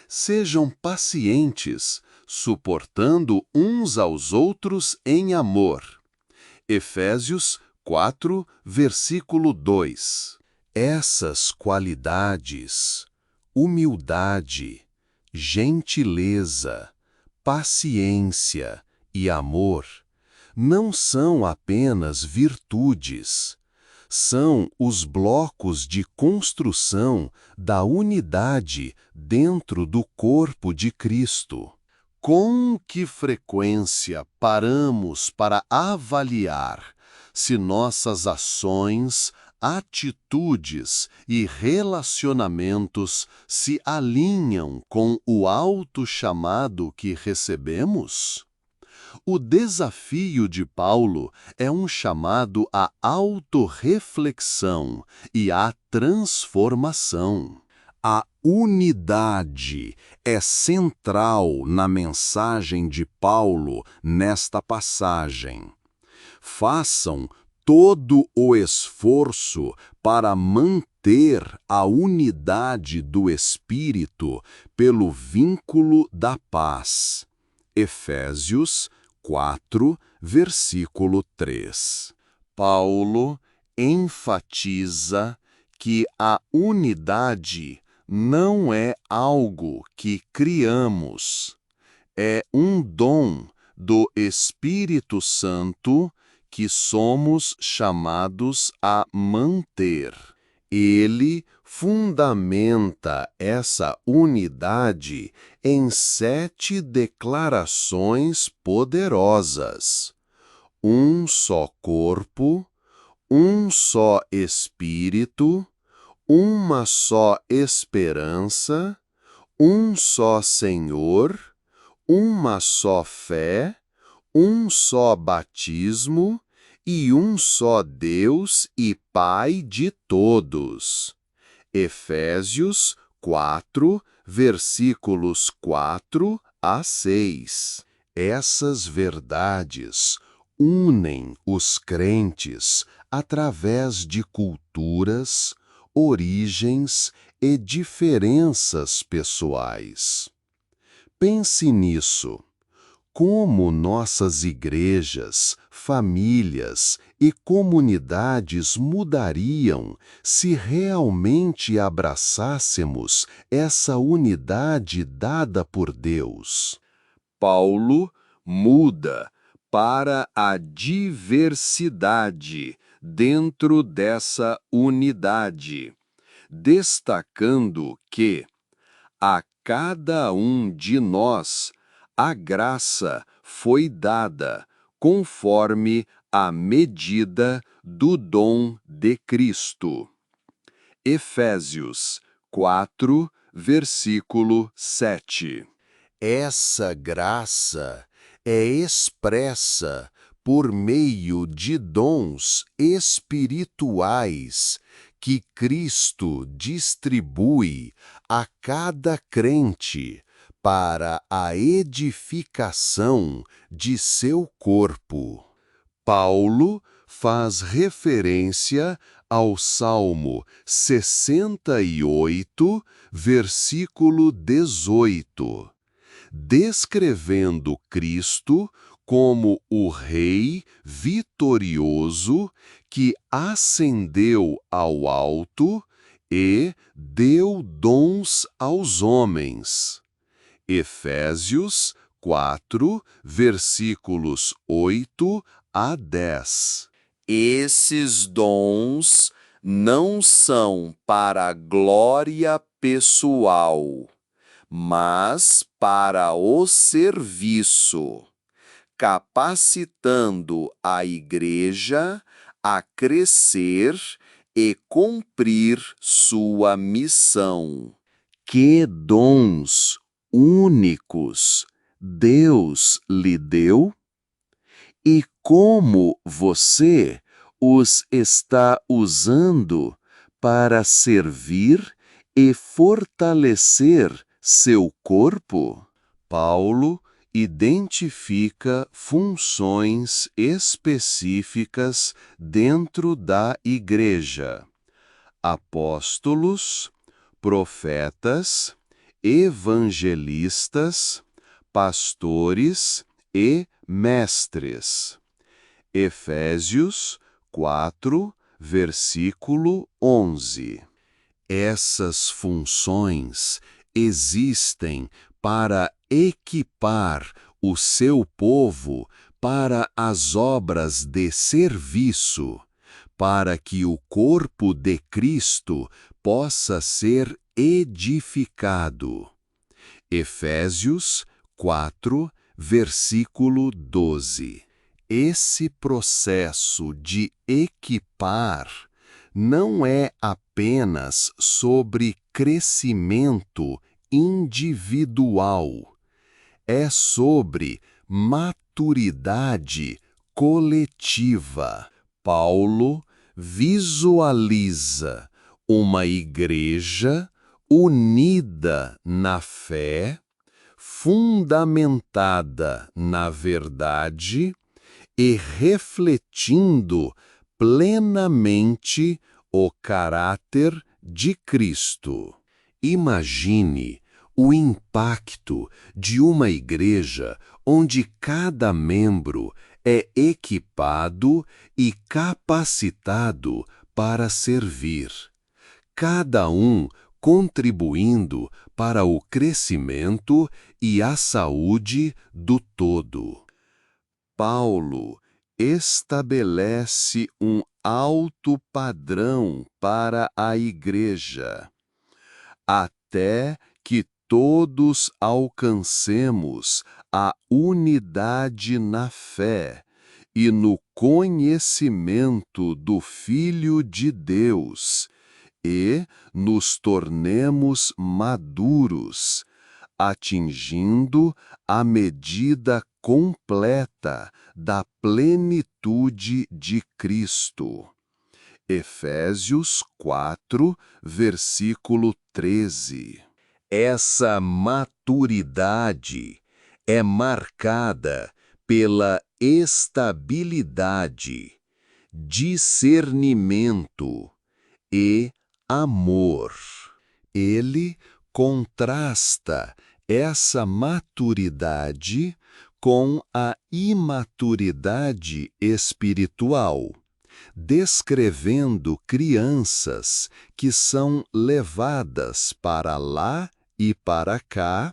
Sejam pacientes, suportando uns aos outros em amor. Efésios 4, versículo 2. Essas qualidades, humildade, gentileza, paciência e amor, não são apenas virtudes, são os blocos de construção da unidade dentro do corpo de Cristo. Com que frequência paramos para avaliar se nossas ações, atitudes e relacionamentos se alinham com o alto chamado que recebemos? O desafio de Paulo é um chamado à autorreflexão e à transformação. A unidade é central na mensagem de Paulo nesta passagem. Façam todo o esforço para manter a unidade do Espírito pelo vínculo da paz. Efésios 4, versículo 3. Paulo enfatiza que a unidade não é algo que criamos, é um dom do Espírito Santo que somos chamados a manter. Ele fundamenta essa unidade em 7 declarações poderosas: um só corpo, um só Espírito, uma só esperança, um só Senhor, uma só fé, um só batismo e um só Deus e Pai de todos. Efésios 4, versículos 4 a 6. Essas verdades unem os crentes através de culturas, origens e diferenças pessoais. Pense nisso. Como nossas igrejas, famílias e comunidades mudariam se realmente abraçássemos essa unidade dada por Deus? Paulo muda para a diversidade dentro dessa unidade, destacando que a cada um de nós a graça foi dada conforme a medida do dom de Cristo. Efésios 4, versículo 7. Essa graça é expressa por meio de dons espirituais que Cristo distribui a cada crente para a edificação de seu corpo. Paulo faz referência ao Salmo 68, versículo 18, descrevendo Cristo como o Rei vitorioso que ascendeu ao alto e deu dons aos homens. Efésios 4, versículos 8 a 10. Esses dons não são para a glória pessoal, mas para o serviço, capacitando a igreja a crescer e cumprir sua missão. Que dons únicos Deus lhe deu? E como você os está usando para servir e fortalecer seu corpo? Paulo identifica funções específicas dentro da igreja: apóstolos, profetas, evangelistas, pastores e mestres. Efésios 4, versículo 11. Essas funções existem para equipar o seu povo para as obras de serviço, para que o corpo de Cristo possa ser edificado. Efésios 4, versículo 12. Esse processo de equipar não é apenas sobre crescimento individual, é sobre maturidade coletiva. Paulo visualiza uma igreja unida na fé, fundamentada na verdade e refletindo plenamente o caráter de Cristo. Imagine o impacto de uma igreja onde cada membro é equipado e capacitado para servir, cada um contribuindo para o crescimento e a saúde do todo. Paulo estabelece um alto padrão para a igreja, até que todos alcancemos a unidade na fé e no conhecimento do Filho de Deus, e nos tornemos maduros, atingindo a medida completa da plenitude de Cristo. Efésios 4, versículo 13. Essa maturidade é marcada pela estabilidade, discernimento e amor. Ele contrasta essa maturidade com a imaturidade espiritual, descrevendo crianças que são levadas para lá e para cá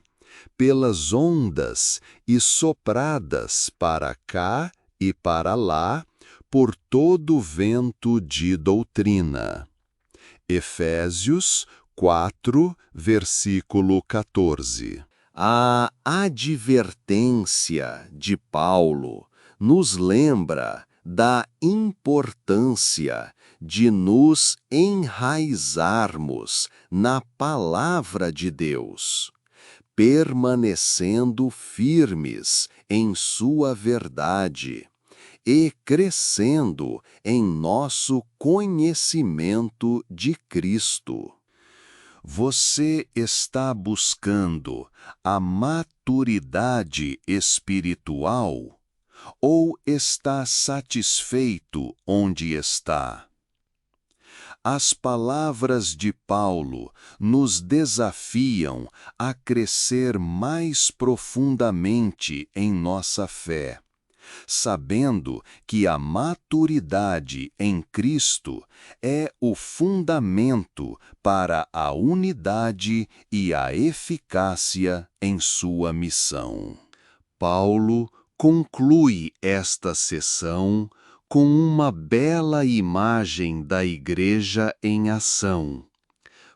pelas ondas e sopradas para cá e para lá por todo vento de doutrina. Efésios 4, versículo 14. A advertência de Paulo nos lembra da importância de nos enraizarmos na palavra de Deus, permanecendo firmes em sua verdade e crescendo em nosso conhecimento de Cristo. Você está buscando a maturidade espiritual ou está satisfeito onde está? As palavras de Paulo nos desafiam a crescer mais profundamente em nossa fé, sabendo que a maturidade em Cristo é o fundamento para a unidade e a eficácia em sua missão. Paulo conclui esta sessão com uma bela imagem da igreja em ação.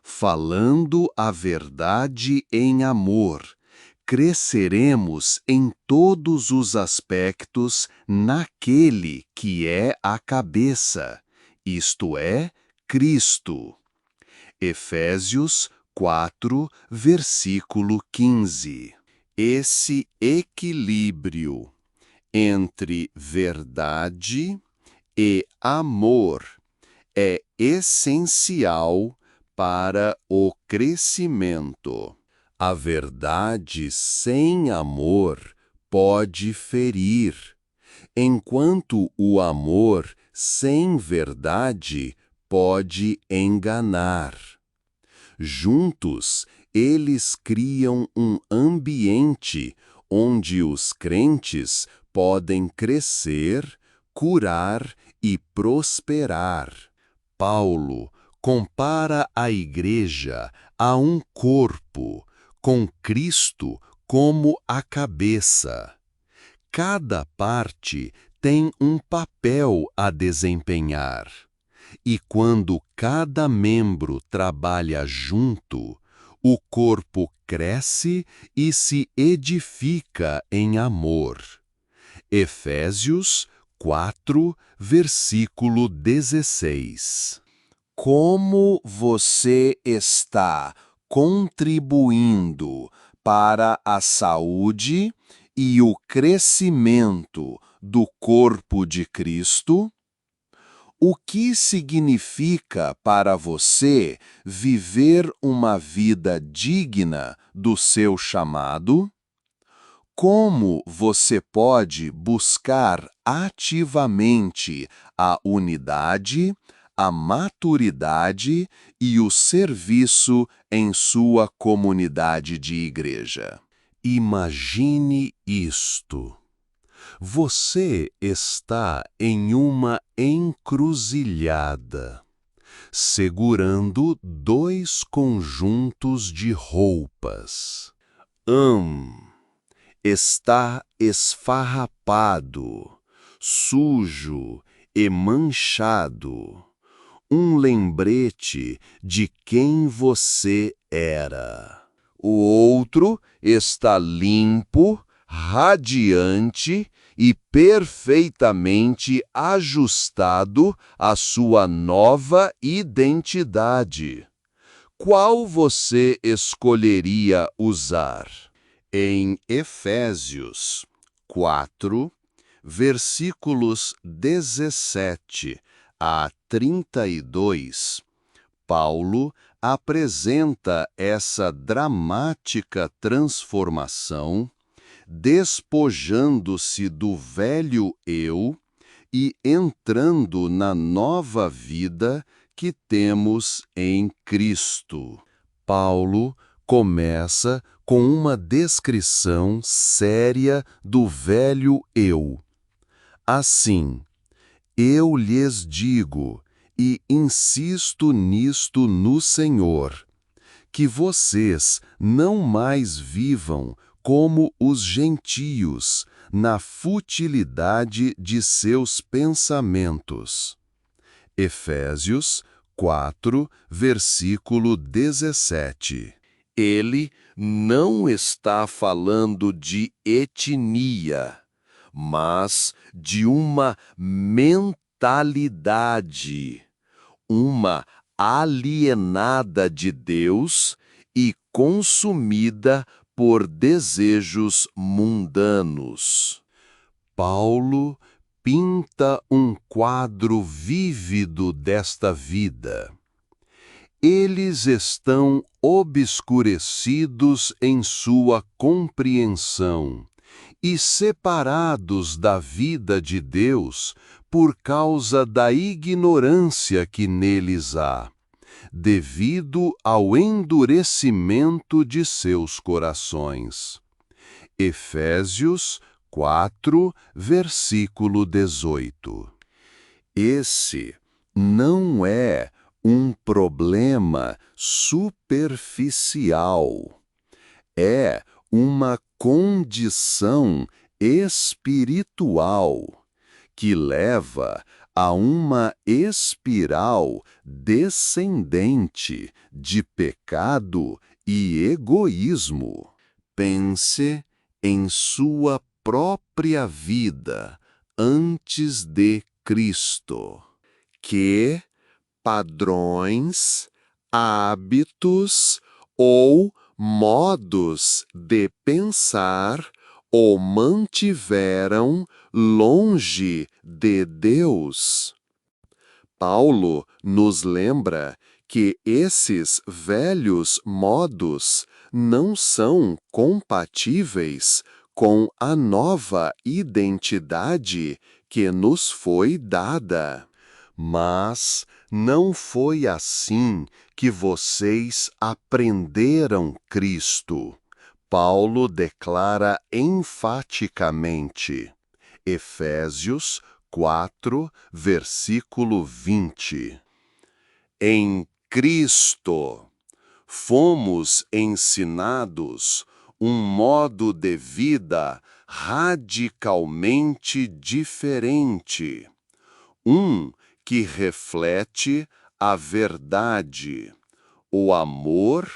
Falando a verdade em amor, cresceremos em todos os aspectos naquele que é a cabeça, isto é, Cristo. Efésios 4, versículo 15. Esse equilíbrio entre verdade e amor é essencial para o crescimento. A verdade sem amor pode ferir, enquanto o amor sem verdade pode enganar. Juntos, eles criam um ambiente onde os crentes podem crescer, curar e prosperar. Paulo compara a igreja a um corpo, com Cristo como a cabeça. Cada parte tem um papel a desempenhar. E quando cada membro trabalha junto, o corpo cresce e se edifica em amor. Efésios 4, versículo 16. Como você está contribuindo para a saúde e o crescimento do corpo de Cristo? O que significa para você viver uma vida digna do seu chamado? Como você pode buscar ativamente a unidade, a maturidade e o serviço em sua comunidade de igreja? Imagine isto. Você está em uma encruzilhada, segurando dois conjuntos de roupas. Está esfarrapado, sujo e manchado. Um lembrete de quem você era. O outro está limpo, radiante e perfeitamente ajustado à sua nova identidade. Qual você escolheria usar? Em Efésios 4, versículos 17 a 32, Paulo apresenta essa dramática transformação, despojando-se do velho eu e entrando na nova vida que temos em Cristo. Paulo começa com uma descrição séria do velho eu. Assim, eu lhes digo, e insisto nisto no Senhor, que vocês não mais vivam como os gentios, na futilidade de seus pensamentos. Efésios 4, versículo 17. Ele não está falando de etnia, mas de uma mentalidade, uma alienada de Deus e consumida por desejos mundanos. Paulo pinta um quadro vívido desta vida. Eles estão obscurecidos em sua compreensão e separados da vida de Deus por causa da ignorância que neles há, devido ao endurecimento de seus corações. Efésios 4, versículo 18. Esse não é um problema superficial. É uma condição espiritual que leva a uma espiral descendente de pecado e egoísmo. Pense em sua própria vida antes de Cristo. Que padrões, hábitos ou modos de pensar o mantiveram longe de Deus? Paulo nos lembra que esses velhos modos não são compatíveis com a nova identidade que nos foi dada. Mas não foi assim que vocês aprenderam Cristo. Paulo declara enfaticamente. Efésios 4, versículo 20. Em Cristo fomos ensinados um modo de vida radicalmente diferente. Que reflete a verdade, o amor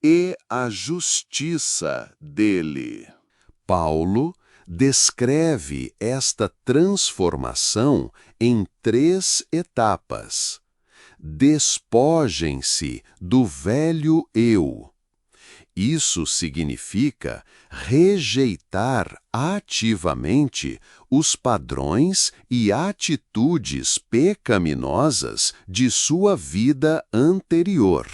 e a justiça dele. Paulo descreve esta transformação em 3 etapas. Despojem-se do velho eu. Isso significa rejeitar ativamente os padrões e atitudes pecaminosas de sua vida anterior.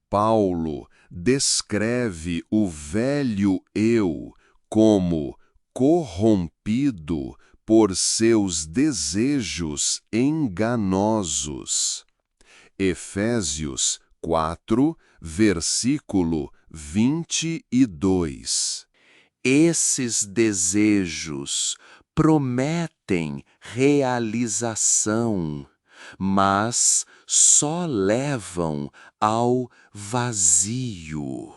Paulo descreve o velho eu como corrompido por seus desejos enganosos. Efésios 4, versículo 22. Esses desejos prometem realização, mas só levam ao vazio.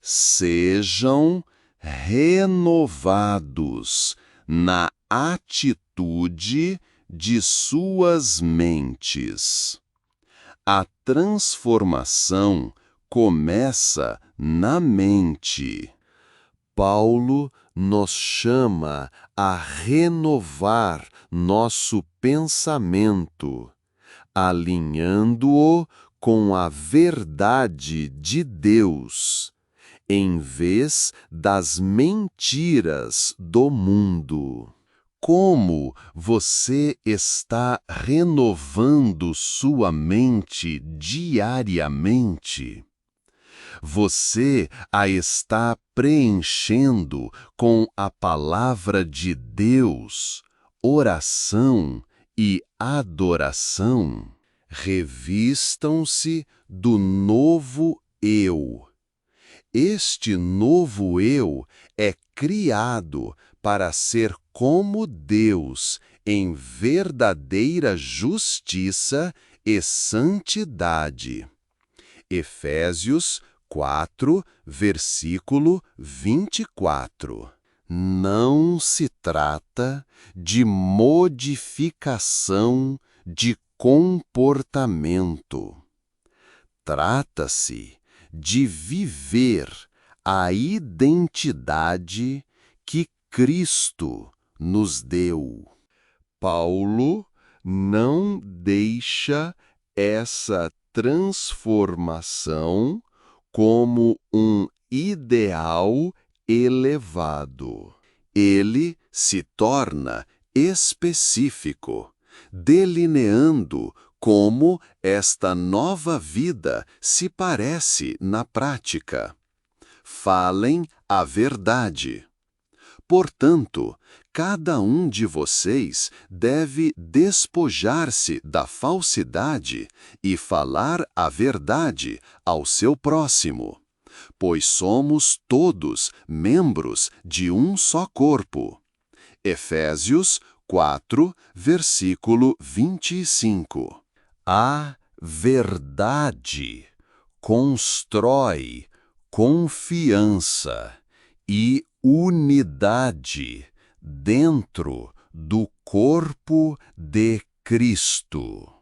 Sejam renovados na atitude de suas mentes. A transformação começa na mente. Paulo nos chama a renovar nosso pensamento, alinhando-o com a verdade de Deus, em vez das mentiras do mundo. Como você está renovando sua mente diariamente? Você a está preenchendo com a palavra de Deus, oração e adoração? Revistam-se do novo eu. Este novo eu é criado para ser como Deus em verdadeira justiça e santidade. Efésios 4, versículo 24. Não se trata de modificação de comportamento. Trata-se de viver a identidade que Cristo nos deu. Paulo não deixa essa transformação como um ideal elevado. Ele se torna específico, delineando como esta nova vida se parece na prática. Falem a verdade. Portanto, cada um de vocês deve despojar-se da falsidade e falar a verdade ao seu próximo, pois somos todos membros de um só corpo. Efésios 4, versículo 25. A verdade constrói confiança e unidade dentro do corpo de Cristo.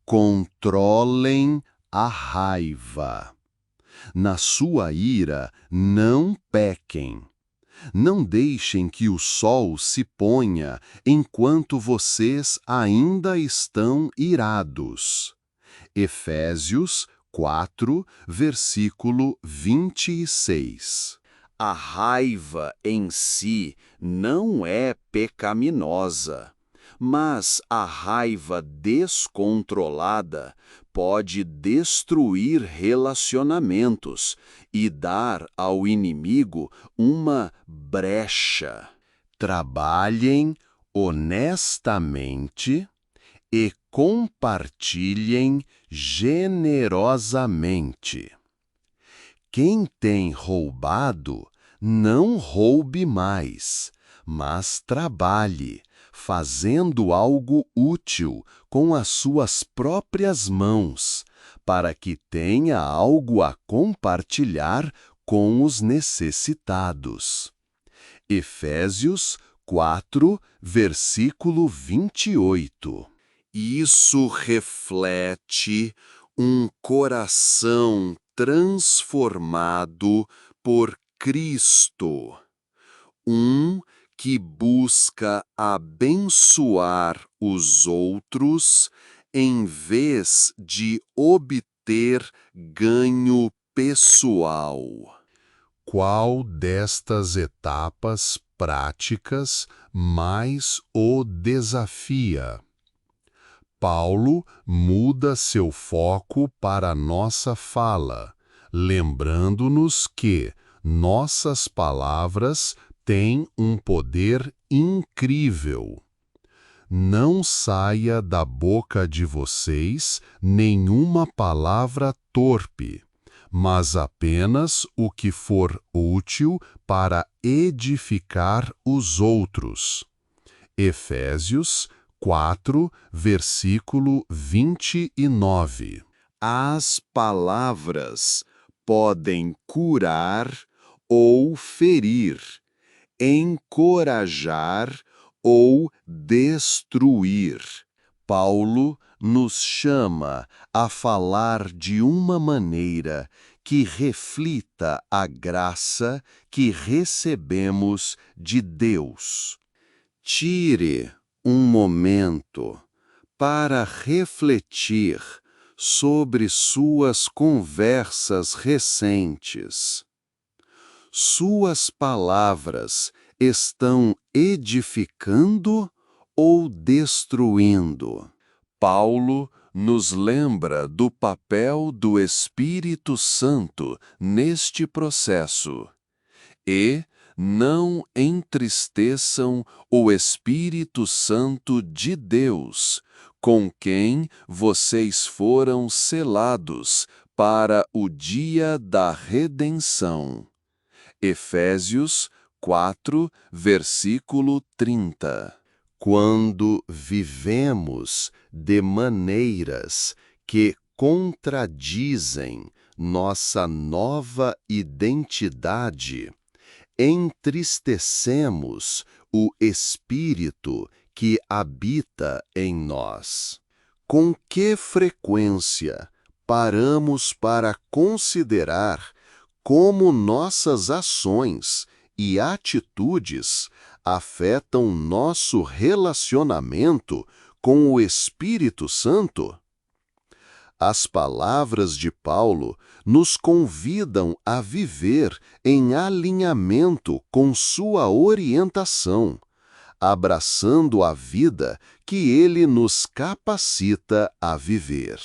Controlem a raiva. Na sua ira, não pequem. Não deixem que o sol se ponha enquanto vocês ainda estão irados. Efésios 4, versículo 26. A raiva em si não é pecaminosa, mas a raiva descontrolada pode destruir relacionamentos e dar ao inimigo uma brecha. Trabalhem honestamente e compartilhem generosamente. Quem tem roubado, não roube mais, mas trabalhe, fazendo algo útil com as suas próprias mãos, para que tenha algo a compartilhar com os necessitados. Efésios 4, versículo 28. Isso reflete um coração transformado por Cristo, que busca abençoar os outros em vez de obter ganho pessoal. Qual destas etapas práticas mais o desafia? Paulo muda seu foco para nossa fala, lembrando-nos que nossas palavras têm um poder incrível. Não saia da boca de vocês nenhuma palavra torpe, mas apenas o que for útil para edificar os outros. Efésios 4, versículo 29. As palavras podem curar ou ferir, encorajar ou destruir. Paulo nos chama a falar de uma maneira que reflita a graça que recebemos de Deus. Tire um momento para refletir sobre suas conversas recentes. Suas palavras estão edificando ou destruindo? Paulo nos lembra do papel do Espírito Santo neste processo. E não entristeçam o Espírito Santo de Deus, com quem vocês foram selados para o dia da redenção. Efésios 4, versículo 30. Quando vivemos de maneiras que contradizem nossa nova identidade, entristecemos o Espírito que habita em nós. Com que frequência paramos para considerar como nossas ações e atitudes afetam nosso relacionamento com o Espírito Santo? As palavras de Paulo nos convidam a viver em alinhamento com sua orientação, abraçando a vida que ele nos capacita a viver.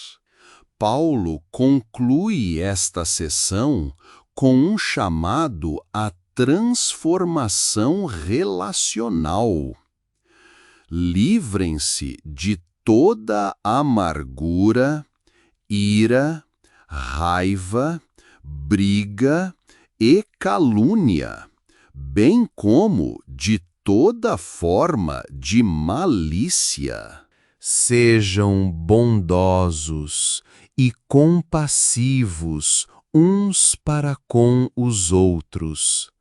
Paulo conclui esta sessão com um chamado à transformação relacional. Livrem-se de toda amargura, ira, raiva, briga e calúnia, bem como de toda forma de malícia. Sejam bondosos e compassivos uns para com os outros,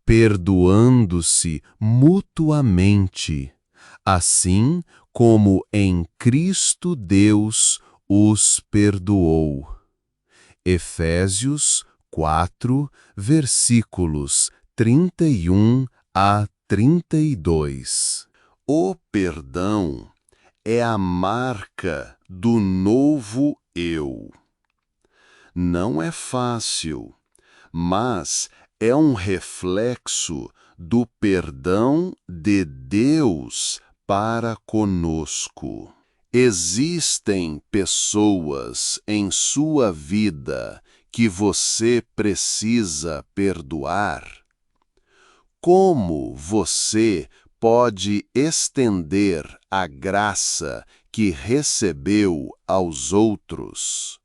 perdoando-se mutuamente, assim como em Cristo Deus os perdoou. Efésios 4, versículos 31 a 32. O perdão é a marca do novo eu. Não é fácil, mas é um reflexo do perdão de Deus para conosco. Existem pessoas em sua vida que você precisa perdoar? Como você pode estender a graça que recebeu aos outros?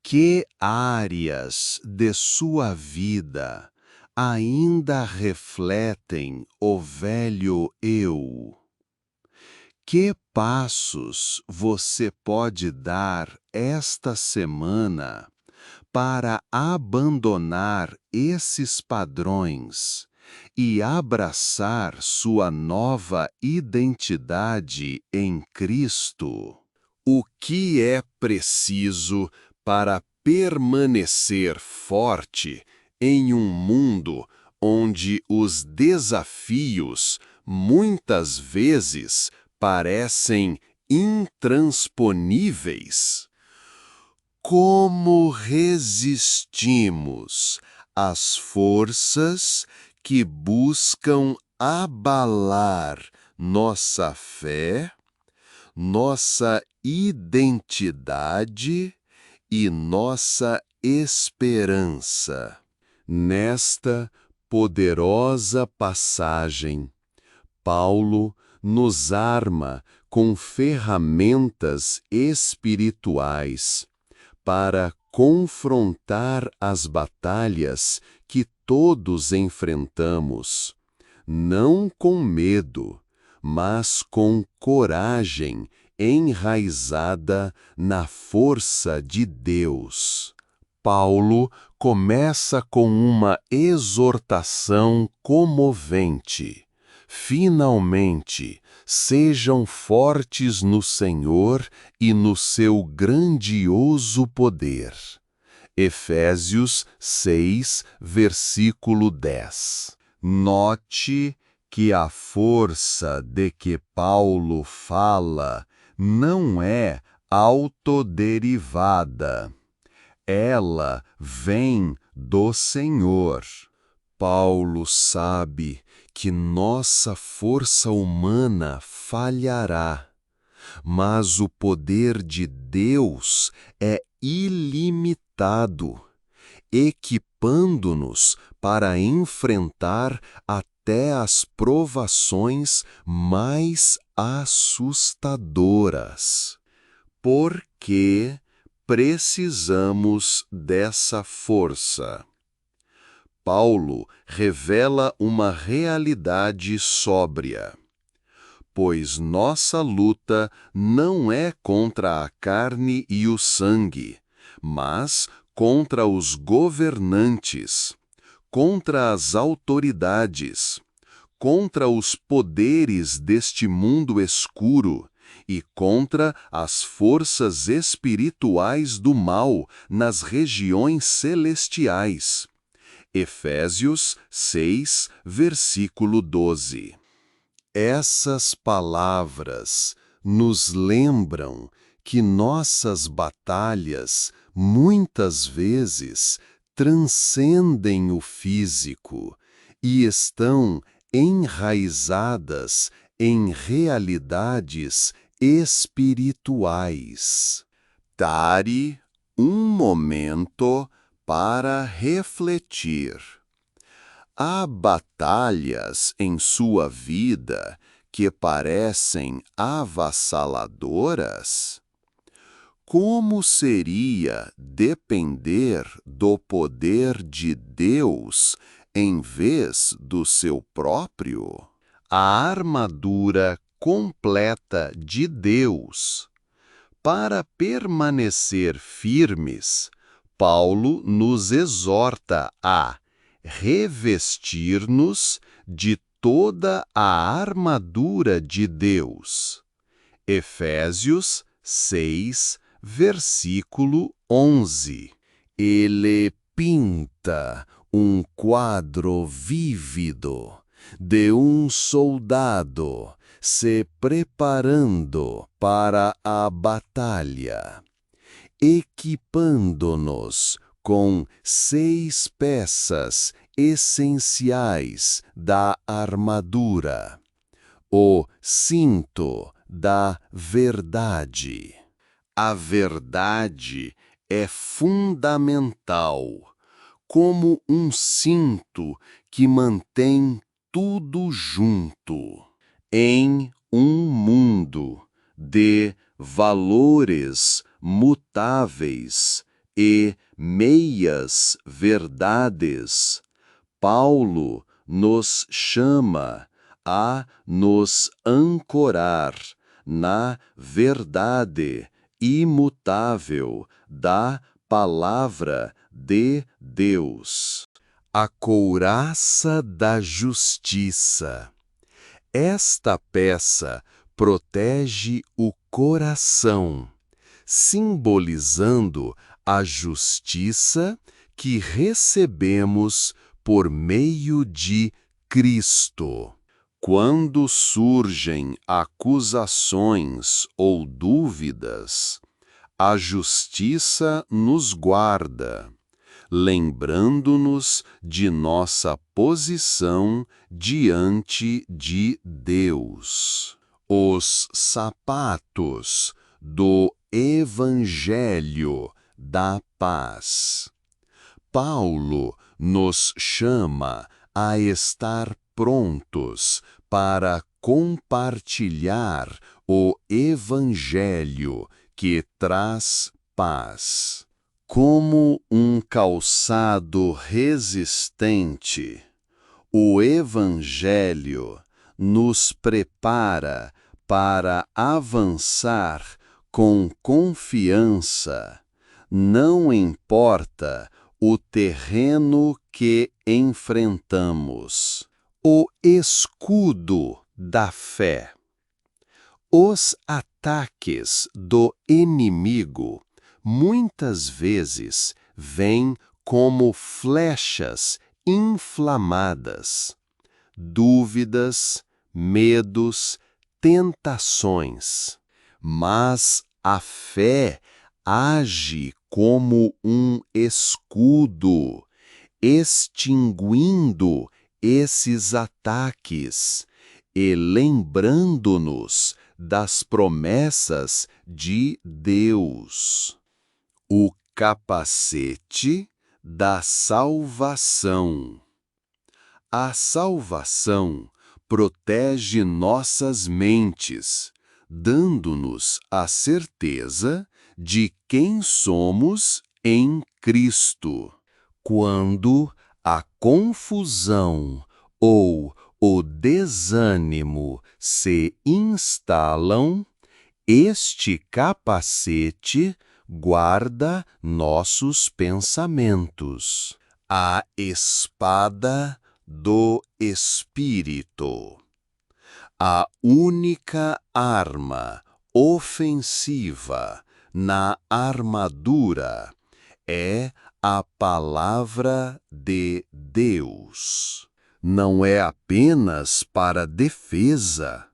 Que áreas de sua vida ainda refletem o velho eu? Que passos você pode dar esta semana para abandonar esses padrões e abraçar sua nova identidade em Cristo? O que é preciso para permanecer forte em um mundo onde os desafios muitas vezes parecem intransponíveis? Como resistimos às forças que buscam abalar nossa fé, nossa identidade e nossa esperança? Nesta poderosa passagem, Paulo nos arma com ferramentas espirituais para confrontar as batalhas que todos enfrentamos, não com medo, mas com coragem enraizada na força de Deus. Paulo começa com uma exortação comovente. Finalmente, sejam fortes no Senhor e no seu grandioso poder. Efésios 6, versículo 10. Note que a força de que Paulo fala não é autoderivada. Ela vem do Senhor. Paulo sabe que nossa força humana falhará, mas o poder de Deus é ilimitado, equipando-nos para enfrentar até as provações mais assustadoras. Porque precisamos dessa força. Paulo revela uma realidade sóbria. Pois nossa luta não é contra a carne e o sangue, mas contra os governantes, contra as autoridades, contra os poderes deste mundo escuro e contra as forças espirituais do mal nas regiões celestiais. Efésios 6, versículo 12. Essas palavras nos lembram que nossas batalhas, muitas vezes, transcendem o físico e estão enraizadas em realidades espirituais. Tare um momento para refletir. Há batalhas em sua vida que parecem avassaladoras? Como seria depender do poder de Deus em vez do seu próprio? A armadura completa de Deus. Para permanecer firmes, Paulo nos exorta a revestir-nos de toda a armadura de Deus. Efésios 6, versículo 11. Ele pinta um quadro vívido de um soldado se preparando para a batalha, equipando-nos com 6 peças essenciais da armadura: o cinto da verdade. A verdade é fundamental, como um cinto que mantém tudo junto. Em um mundo de valores mutáveis e meias verdades, Paulo nos chama a nos ancorar na verdade imutável da palavra de Deus. A couraça da justiça. Esta peça protege o coração, simbolizando a justiça que recebemos por meio de Cristo. Quando surgem acusações ou dúvidas, a justiça nos guarda, lembrando-nos de nossa posição diante de Deus. Os sapatos do Evangelho da Paz. Paulo nos chama a estar prontos para compartilhar o Evangelho que traz paz. Como um calçado resistente, o Evangelho nos prepara para avançar com confiança, não importa o terreno que enfrentamos. O escudo da fé. Os ataques do inimigo muitas vezes vêm como flechas inflamadas, dúvidas, medos, tentações. Mas a fé age como um escudo, extinguindo esses ataques e lembrando-nos das promessas de Deus. O capacete da salvação. A salvação protege nossas mentes, dando-nos a certeza de quem somos em Cristo. Quando a confusão ou o desânimo se instalam, este capacete guarda nossos pensamentos. A espada do Espírito. A única arma ofensiva na armadura é a palavra de Deus. Não é apenas para defesa,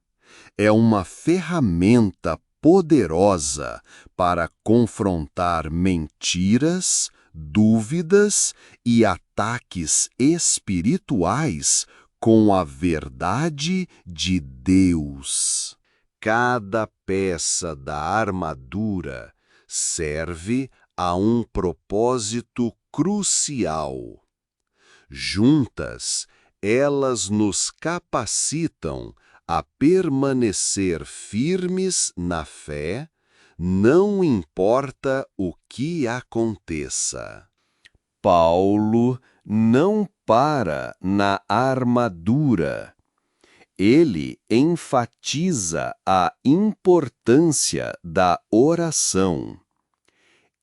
é uma ferramenta poderosa para confrontar mentiras, dúvidas e ataques espirituais com a verdade de Deus. Cada peça da armadura serve a um propósito crucial. Juntas, elas nos capacitam a permanecer firmes na fé, não importa o que aconteça. Paulo não para na armadura. Ele enfatiza a importância da oração.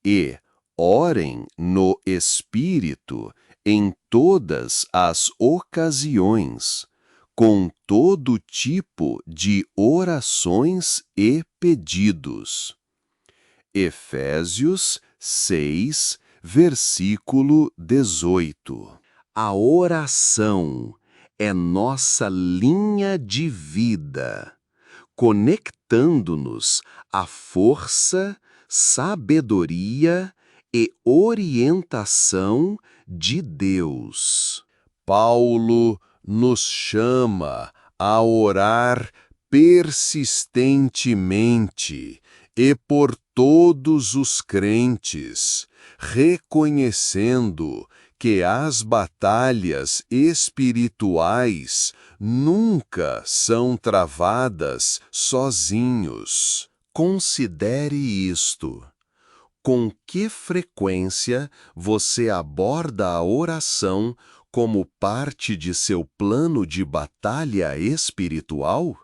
E orem no Espírito em todas as ocasiões, com todo tipo de orações e pedidos. Efésios 6, versículo 18. A oração é nossa linha de vida, conectando-nos à força, sabedoria e orientação de Deus. Paulo nos chama a orar persistentemente e por todos os crentes, reconhecendo que as batalhas espirituais nunca são travadas sozinhos. Considere isto. Com que frequência você aborda a oração como parte de seu plano de batalha espiritual?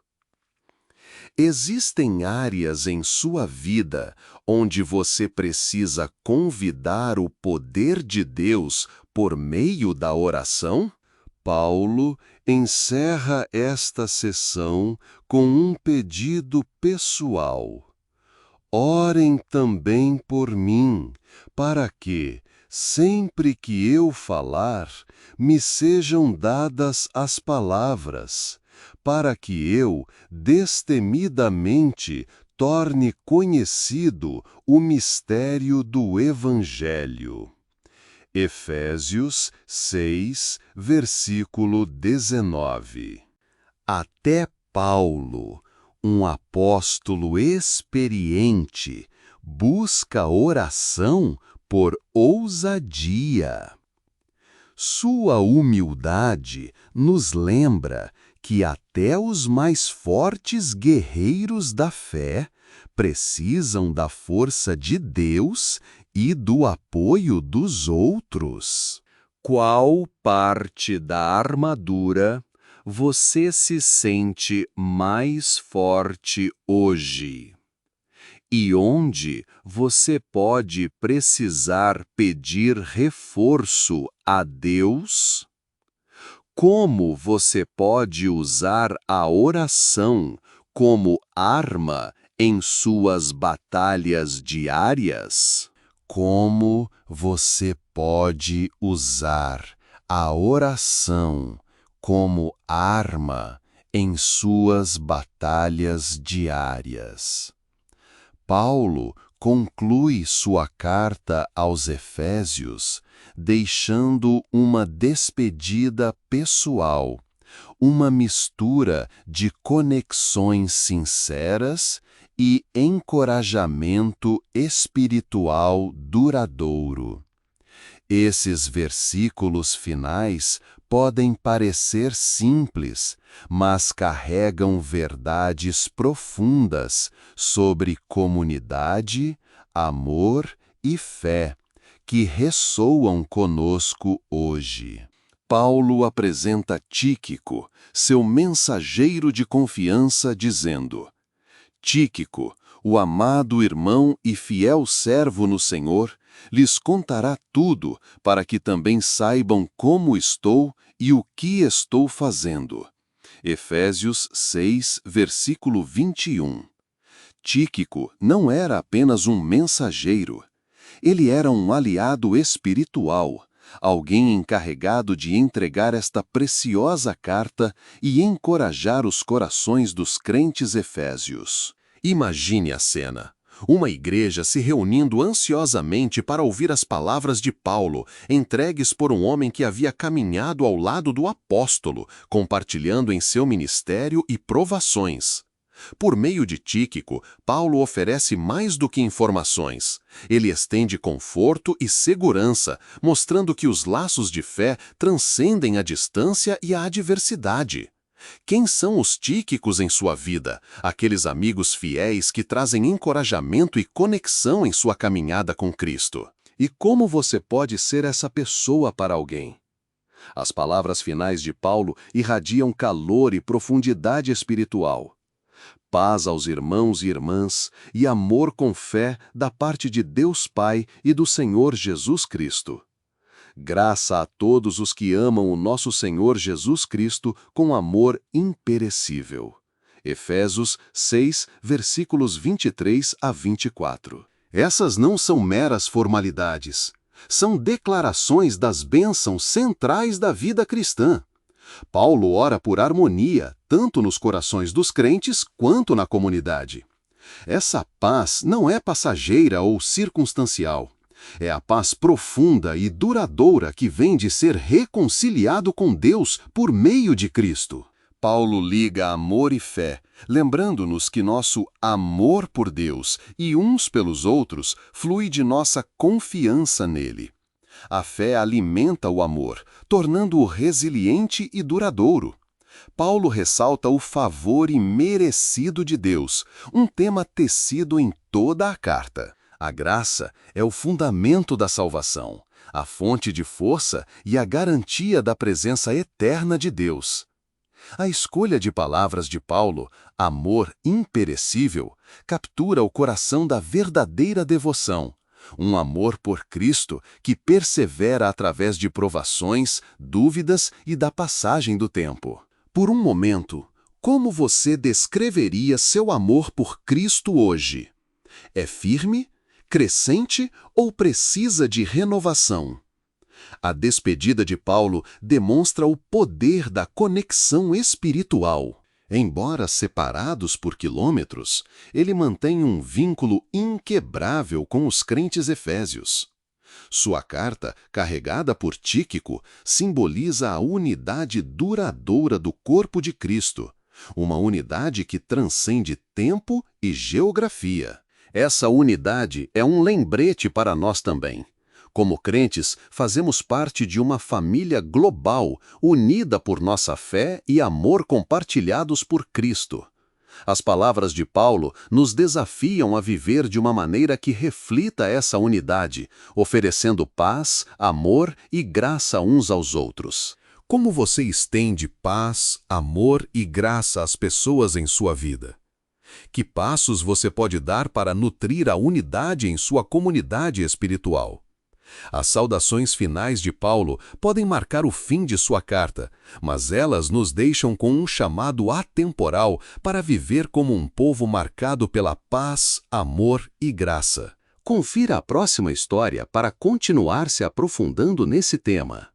Existem áreas em sua vida onde você precisa convidar o poder de Deus por meio da oração? Paulo encerra esta sessão com um pedido pessoal. Orem também por mim, para que, sempre que eu falar, me sejam dadas as palavras, para que eu, destemidamente, torne conhecido o mistério do Evangelho. Efésios 6, versículo 19. Até Paulo, um apóstolo experiente, busca oração por ousadia. Sua humildade nos lembra que até os mais fortes guerreiros da fé precisam da força de Deus e do apoio dos outros. Qual parte da armadura você se sente mais forte hoje? E onde você pode precisar pedir reforço a Deus? Como você pode usar a oração como arma em suas batalhas diárias? Como você pode usar a oração como arma em suas batalhas diárias? Paulo conclui sua carta aos Efésios deixando uma despedida pessoal, uma mistura de conexões sinceras e encorajamento espiritual duradouro. Esses versículos finais podem parecer simples, mas carregam verdades profundas sobre comunidade, amor e fé, que ressoam conosco hoje. Paulo apresenta Tíquico, seu mensageiro de confiança, dizendo: Tíquico, o amado irmão e fiel servo no Senhor, lhes contará tudo, para que também saibam como estou e o que estou fazendo. Efésios 6, versículo 21. Tíquico não era apenas um mensageiro. Ele era um aliado espiritual, alguém encarregado de entregar esta preciosa carta e encorajar os corações dos crentes efésios. Imagine a cena. Uma igreja se reunindo ansiosamente para ouvir as palavras de Paulo, entregues por um homem que havia caminhado ao lado do apóstolo, compartilhando em seu ministério e provações. Por meio de Tíquico, Paulo oferece mais do que informações. Ele estende conforto e segurança, mostrando que os laços de fé transcendem a distância e a adversidade. Quem são os Tíquicos em sua vida? Aqueles amigos fiéis que trazem encorajamento e conexão em sua caminhada com Cristo. E como você pode ser essa pessoa para alguém? As palavras finais de Paulo irradiam calor e profundidade espiritual. Paz aos irmãos e irmãs e amor com fé da parte de Deus Pai e do Senhor Jesus Cristo. Graça a todos os que amam o nosso Senhor Jesus Cristo com amor imperecível. Efésios 6, versículos 23 a 24. Essas não são meras formalidades. São declarações das bênçãos centrais da vida cristã. Paulo ora por harmonia, tanto nos corações dos crentes quanto na comunidade. Essa paz não é passageira ou circunstancial. É a paz profunda e duradoura que vem de ser reconciliado com Deus por meio de Cristo. Paulo liga amor e fé, lembrando-nos que nosso amor por Deus e uns pelos outros flui de nossa confiança nele. A fé alimenta o amor, tornando-o resiliente e duradouro. Paulo ressalta o favor imerecido de Deus, um tema tecido em toda a carta. A graça é o fundamento da salvação, a fonte de força e a garantia da presença eterna de Deus. A escolha de palavras de Paulo, amor imperecível, captura o coração da verdadeira devoção. Um amor por Cristo que persevera através de provações, dúvidas e da passagem do tempo. Por um momento, como você descreveria seu amor por Cristo hoje? É firme, crescente ou precisa de renovação? A despedida de Paulo demonstra o poder da conexão espiritual. Embora separados por quilômetros, ele mantém um vínculo inquebrável com os crentes efésios. Sua carta, carregada por Tíquico, simboliza a unidade duradoura do corpo de Cristo, uma unidade que transcende tempo e geografia. Essa unidade é um lembrete para nós também. Como crentes, fazemos parte de uma família global, unida por nossa fé e amor compartilhados por Cristo. As palavras de Paulo nos desafiam a viver de uma maneira que reflita essa unidade, oferecendo paz, amor e graça uns aos outros. Como você estende paz, amor e graça às pessoas em sua vida? Que passos você pode dar para nutrir a unidade em sua comunidade espiritual? As saudações finais de Paulo podem marcar o fim de sua carta, mas elas nos deixam com um chamado atemporal para viver como um povo marcado pela paz, amor e graça. Confira a próxima história para continuar se aprofundando nesse tema.